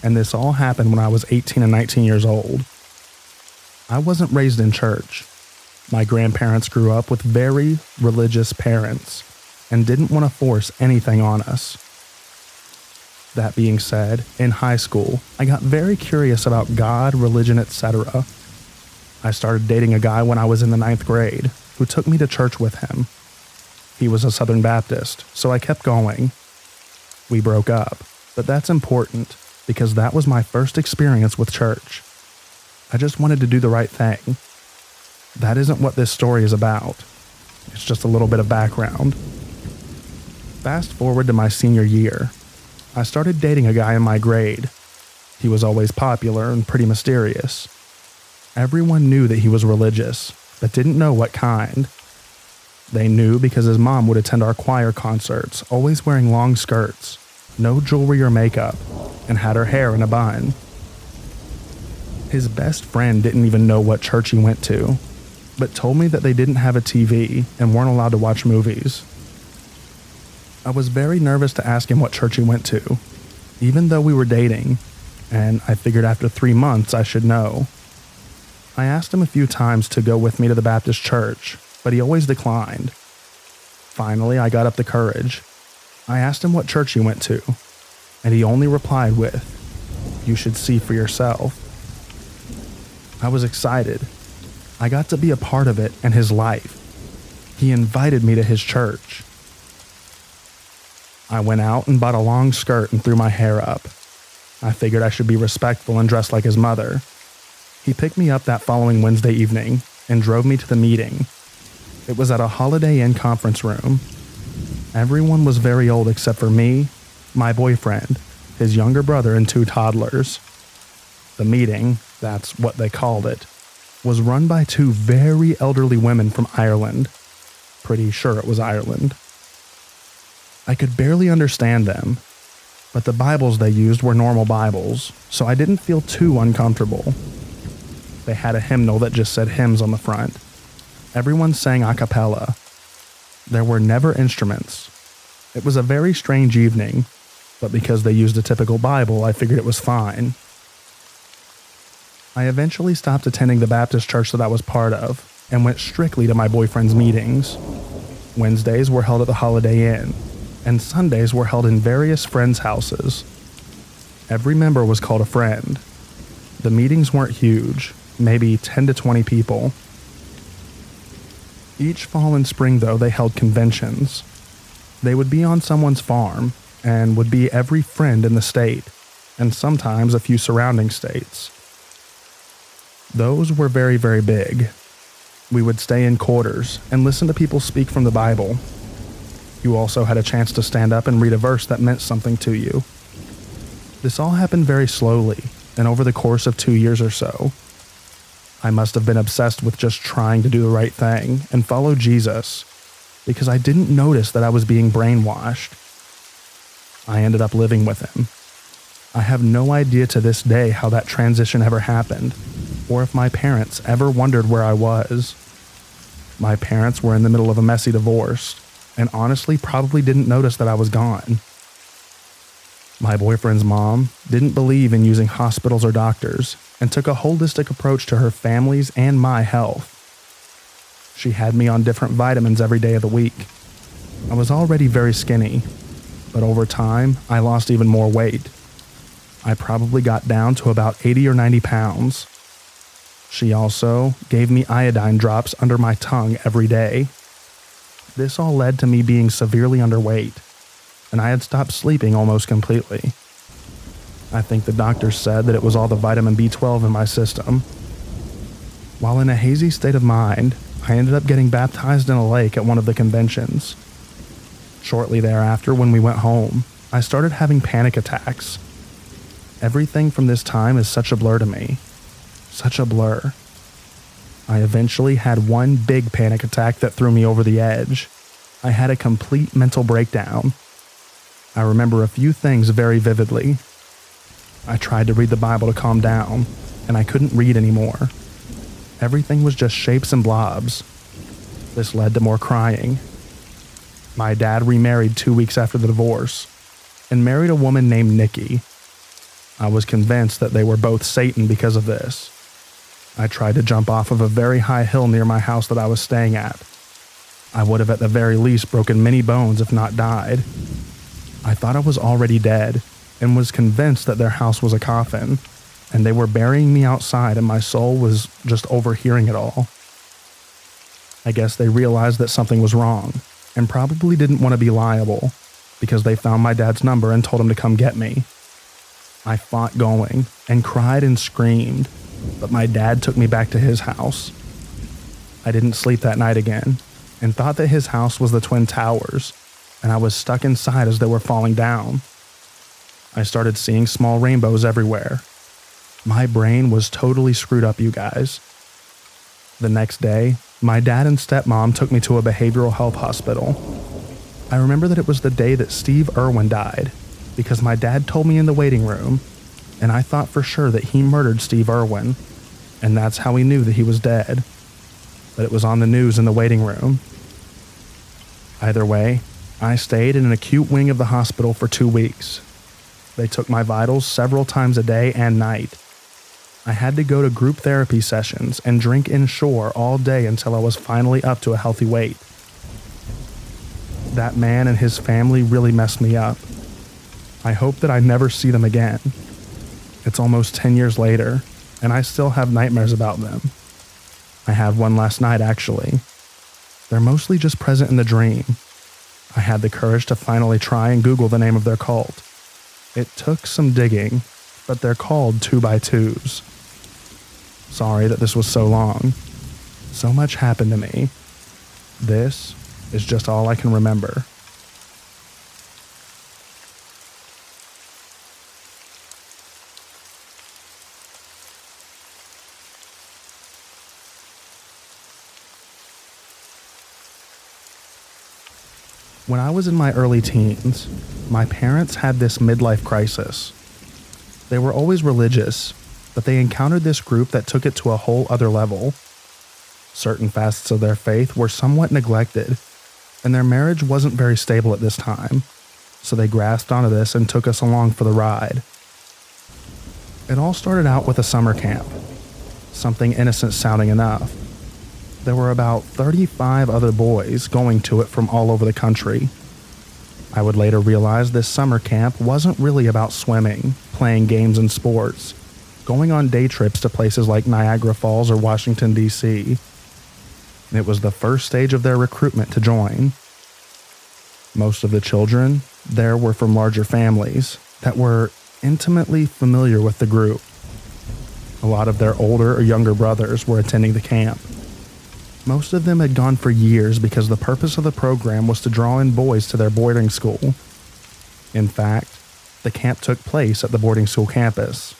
and this all happened when I was 18 and 19 years old. I wasn't raised in church. My grandparents grew up with very religious parents and didn't want to force anything on us. That being said, in high school, I got very curious about God, religion, etc. I started dating a guy when I was in the 9th grade who took me to church with him. He was a Southern Baptist, so I kept going. We broke up, but that's important because that was my first experience with church. I just wanted to do the right thing. That isn't what this story is about. It's just a little bit of background. Fast forward to my senior year. I started dating a guy in my grade. He was always popular and pretty mysterious. Everyone knew that he was religious, but didn't know what kind. They knew because his mom would attend our choir concerts, always wearing long skirts, no jewelry or makeup, and had her hair in a bun. His best friend didn't even know what church he went to, but told me that they didn't have a TV and weren't allowed to watch movies. I was very nervous to ask him what church he went to, even though we were dating, and I figured after 3 months I should know. I asked him a few times to go with me to the Baptist church, but he always declined. Finally, I got up the courage. I asked him what church he went to, and he only replied with, "You should see for yourself." I was excited. I got to be a part of it and his life. He invited me to his church. I went out and bought a long skirt and threw my hair up. I figured I should be respectful and dress like his mother. He picked me up that following Wednesday evening and drove me to the meeting. It was at a Holiday Inn conference room. Everyone was very old except for me, my boyfriend, his younger brother, and 2 toddlers. The meeting, that's what they called it, was run by 2 very elderly women from Ireland. Pretty sure it was Ireland. I could barely understand them, but the Bibles they used were normal Bibles, so I didn't feel too uncomfortable. They had a hymnal that just said hymns on the front. Everyone sang a cappella. There were never instruments. It was a very strange evening, but because they used a typical Bible, I figured it was fine. I eventually stopped attending the Baptist church that I was part of and went strictly to my boyfriend's meetings. Wednesdays were held at the Holiday Inn, and Sundays were held in various friends' houses. Every member was called a friend. The meetings weren't huge, maybe 10 to 20 people. Each fall and spring, though, they held conventions. They would be on someone's farm and would be every friend in the state, and sometimes a few surrounding states. Those were very, very big. We would stay in quarters and listen to people speak from the Bible. You also had a chance to stand up and read a verse that meant something to you. This all happened very slowly, and over the course of 2 years or so. I must have been obsessed with just trying to do the right thing and follow Jesus, because I didn't notice that I was being brainwashed. I ended up living with him. I have no idea to this day how that transition ever happened, or if my parents ever wondered where I was. My parents were in the middle of a messy divorce, and honestly probably didn't notice that I was gone. My boyfriend's mom didn't believe in using hospitals or doctors and took a holistic approach to her family's and my health. She had me on different vitamins every day of the week. I was already very skinny, but over time, I lost even more weight. I probably got down to about 80 or 90 pounds. She also gave me iodine drops under my tongue every day. This all led to me being severely underweight, and I had stopped sleeping almost completely. I think the doctors said that it was all the vitamin B12 in my system. While in a hazy state of mind, I ended up getting baptized in a lake at one of the conventions. Shortly thereafter, when we went home, I started having panic attacks. Everything from this time is such a blur to me. Such a blur. I eventually had one big panic attack that threw me over the edge. I had a complete mental breakdown. I remember a few things very vividly. I tried to read the Bible to calm down, and I couldn't read anymore. Everything was just shapes and blobs. This led to more crying. My dad remarried 2 weeks after the divorce, and married a woman named Nikki. I was convinced that they were both Satan because of this. I tried to jump off of a very high hill near my house that I was staying at. I would have at the very least broken many bones if not died. I thought I was already dead, and was convinced that their house was a coffin, and they were burying me outside, and my soul was just overhearing it all. I guess they realized that something was wrong, and probably didn't want to be liable, because they found my dad's number and told him to come get me. I fought going, and cried and screamed, but my dad took me back to his house. I didn't sleep that night again, and thought that his house was the Twin Towers, and I was stuck inside as they were falling down. I started seeing small rainbows everywhere. My brain was totally screwed up, you guys. The next day, my dad and stepmom took me to a behavioral health hospital. I remember that it was the day that Steve Irwin died, because my dad told me in the waiting room, and I thought for sure that he murdered Steve Irwin, and that's how he knew that he was dead. But it was on the news in the waiting room. Either way, I stayed in an acute wing of the hospital for 2 weeks. They took my vitals several times a day and night. I had to go to group therapy sessions and drink inshore all day until I was finally up to a healthy weight. That man and his family really messed me up. I hope that I never see them again. It's almost 10 years later, and I still have nightmares about them. I had one last night, actually. They're mostly just present in the dream. I had the courage to finally try and Google the name of their cult. It took some digging, but they're called 2x2s. Sorry that this was so long. So much happened to me. This is just all I can remember. When I was in my early teens, my parents had this midlife crisis. They were always religious, but they encountered this group that took it to a whole other level. Certain facets of their faith were somewhat neglected, and their marriage wasn't very stable at this time, so they grasped onto this and took us along for the ride. It all started out with a summer camp, something innocent sounding enough. There were about 35 other boys going to it from all over the country. I would later realize this summer camp wasn't really about swimming, playing games and sports, going on day trips to places like Niagara Falls or Washington, D.C. It was the first stage of their recruitment to join. Most of the children there were from larger families that were intimately familiar with the group. A lot of their older or younger brothers were attending the camp. Most of them had gone for years because the purpose of the program was to draw in boys to their boarding school. In fact, the camp took place at the boarding school campus.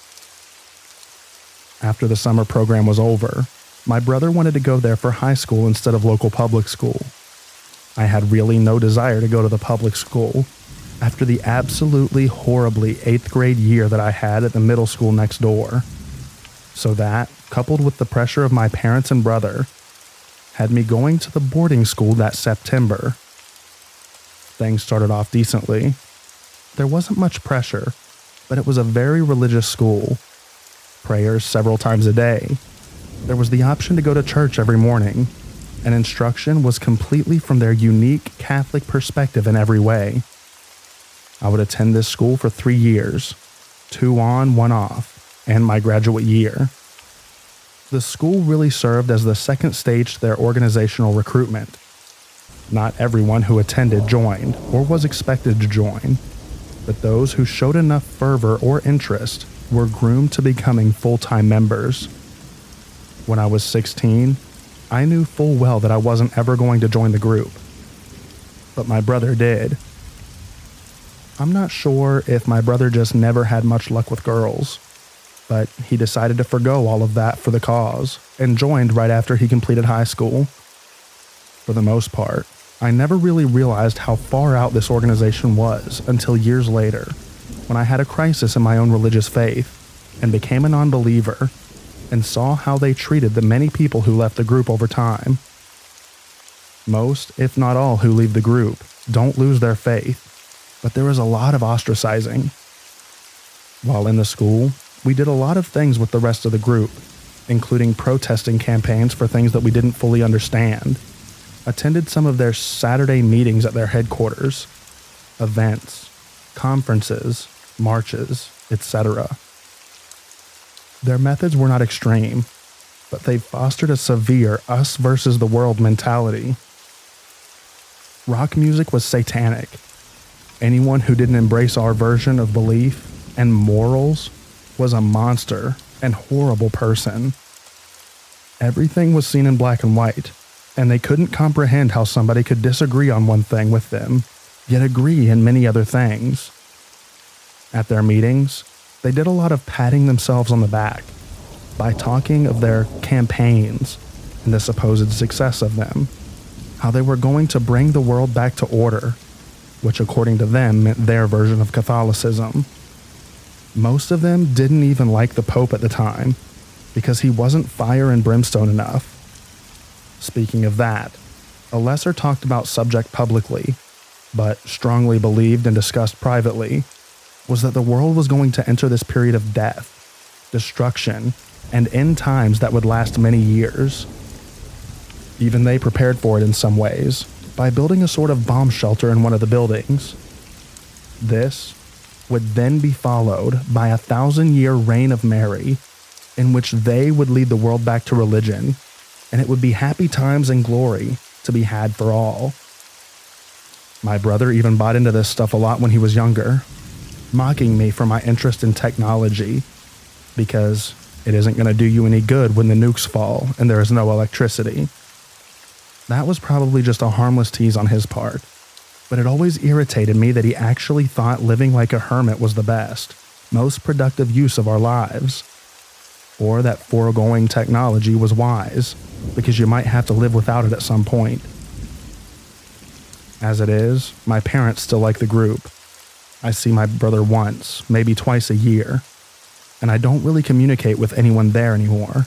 After the summer program was over, my brother wanted to go there for high school instead of local public school. I had really no desire to go to the public school after the absolutely horribly 8th grade year that I had at the middle school next door. So that, coupled with the pressure of my parents and brother, had me going to the boarding school that September. Things started off decently. There wasn't much pressure, but it was a very religious school. Prayers several times a day. There was the option to go to church every morning, and instruction was completely from their unique Catholic perspective in every way. I would attend this school for 3 years, 2 on, 1 off, and my graduate year. The school really served as the second stage to their organizational recruitment. Not everyone who attended joined or was expected to join, but those who showed enough fervor or interest were groomed to becoming full-time members. When I was 16, I knew full well that I wasn't ever going to join the group. But my brother did. I'm not sure if my brother just never had much luck with girls, but he decided to forgo all of that for the cause and joined right after he completed high school. For the most part, I never really realized how far out this organization was until years later, when I had a crisis in my own religious faith and became a non-believer and saw how they treated the many people who left the group over time. Most, if not all, who leave the group don't lose their faith, but there is a lot of ostracizing. While in the school, we did a lot of things with the rest of the group, including protesting campaigns for things that we didn't fully understand, attended some of their Saturday meetings at their headquarters, events, conferences, marches, etc. Their methods were not extreme, but they fostered a severe us versus the world mentality. Rock music was satanic. Anyone who didn't embrace our version of belief and morals was a monster and horrible person. Everything was seen in black and white, and they couldn't comprehend how somebody could disagree on one thing with them, yet agree in many other things. At their meetings, they did a lot of patting themselves on the back by talking of their campaigns and the supposed success of them, how they were going to bring the world back to order, which according to them meant their version of Catholicism. Most of them didn't even like the Pope at the time because he wasn't fire and brimstone enough. Speaking of that, a lesser talked about subject publicly, but strongly believed and discussed privately, was that the world was going to enter this period of death, destruction, and end times that would last many years. Even they prepared for it in some ways, by building a sort of bomb shelter in one of the buildings. This would then be followed by a 1,000-year reign of Mary, in which they would lead the world back to religion, and it would be happy times and glory to be had for all. My brother even bought into this stuff a lot when he was younger, mocking me for my interest in technology, because it isn't going to do you any good when the nukes fall and there is no electricity. That was probably just a harmless tease on his part, but it always irritated me that he actually thought living like a hermit was the best, most productive use of our lives, or that foregoing technology was wise, because you might have to live without it at some point. As it is, my parents still like the group. I see my brother once, maybe twice a year, and I don't really communicate with anyone there anymore.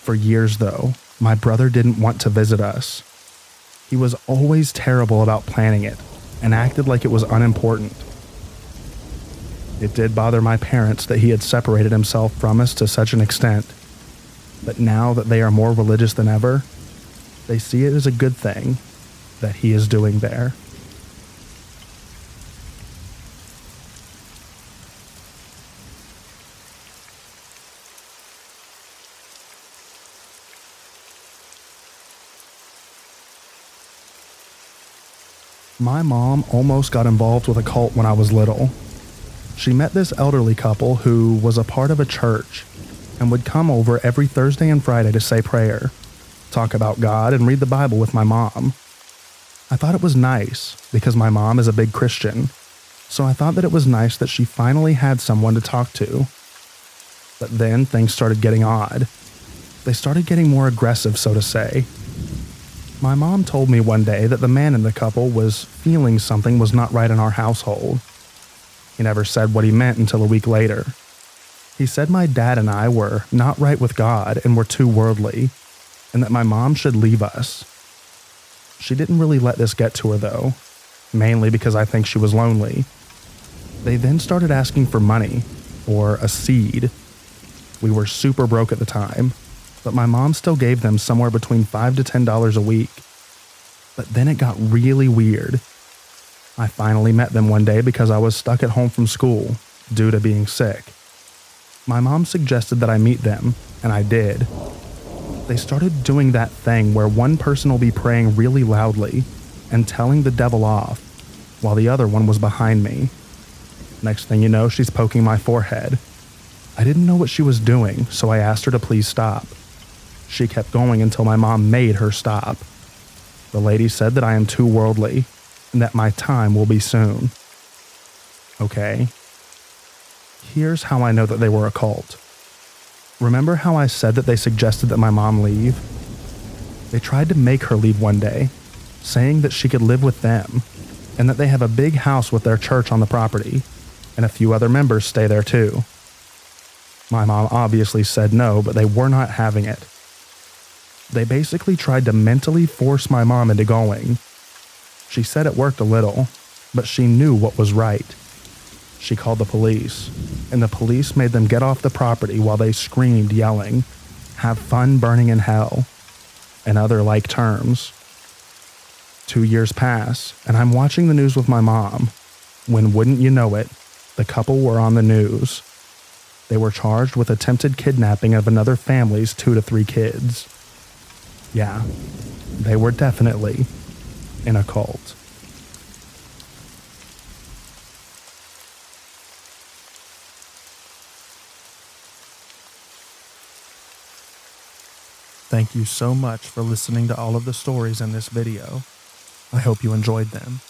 For years, though, my brother didn't want to visit us. He was always terrible about planning it and acted like it was unimportant. It did bother my parents that he had separated himself from us to such an extent, but now that they are more religious than ever, they see it as a good thing that he is doing there. My mom almost got involved with a cult when I was little. She met this elderly couple who was a part of a church and would come over every Thursday and Friday to say prayer, talk about God, and read the Bible with my mom. I thought it was nice because my mom is a big Christian, so I thought that it was nice that she finally had someone to talk to. But then things started getting odd. They started getting more aggressive, so to say. My mom told me one day that the man in the couple was feeling something was not right in our household. He never said what he meant until a week later. He said my dad and I were not right with God and were too worldly, and that my mom should leave us. She didn't really let this get to her though, mainly because I think she was lonely. They then started asking for money, or a seed. We were super broke at the time, but my mom still gave them somewhere between $5 to $10 a week. But then it got really weird. I finally met them one day because I was stuck at home from school due to being sick. My mom suggested that I meet them, and I did. They started doing that thing where one person will be praying really loudly and telling the devil off, while the other one was behind me. Next thing you know, she's poking my forehead. I didn't know what she was doing, so I asked her to please stop. She kept going until my mom made her stop. The lady said that I am too worldly and that my time will be soon. Okay. Here's how I know that they were a cult. Remember how I said that they suggested that my mom leave? They tried to make her leave one day, saying that she could live with them and that they have a big house with their church on the property, and a few other members stay there too. My mom obviously said no, but they were not having it. They basically tried to mentally force my mom into going. She said it worked a little, but she knew what was right. She called the police, and the police made them get off the property while they screamed, yelling, "Have fun burning in hell," and other like terms. 2 years pass, and I'm watching the news with my mom, when wouldn't you know it, the couple were on the news. They were charged with attempted kidnapping of another family's 2 to 3 kids. Yeah, they were definitely in a cult. Thank you so much for listening to all of the stories in this video. I hope you enjoyed them.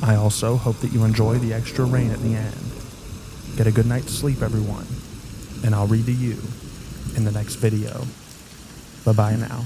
I also hope that you enjoy the extra rain at the end. Get a good night's sleep, everyone, and I'll read to you in the next video. Bye-bye now.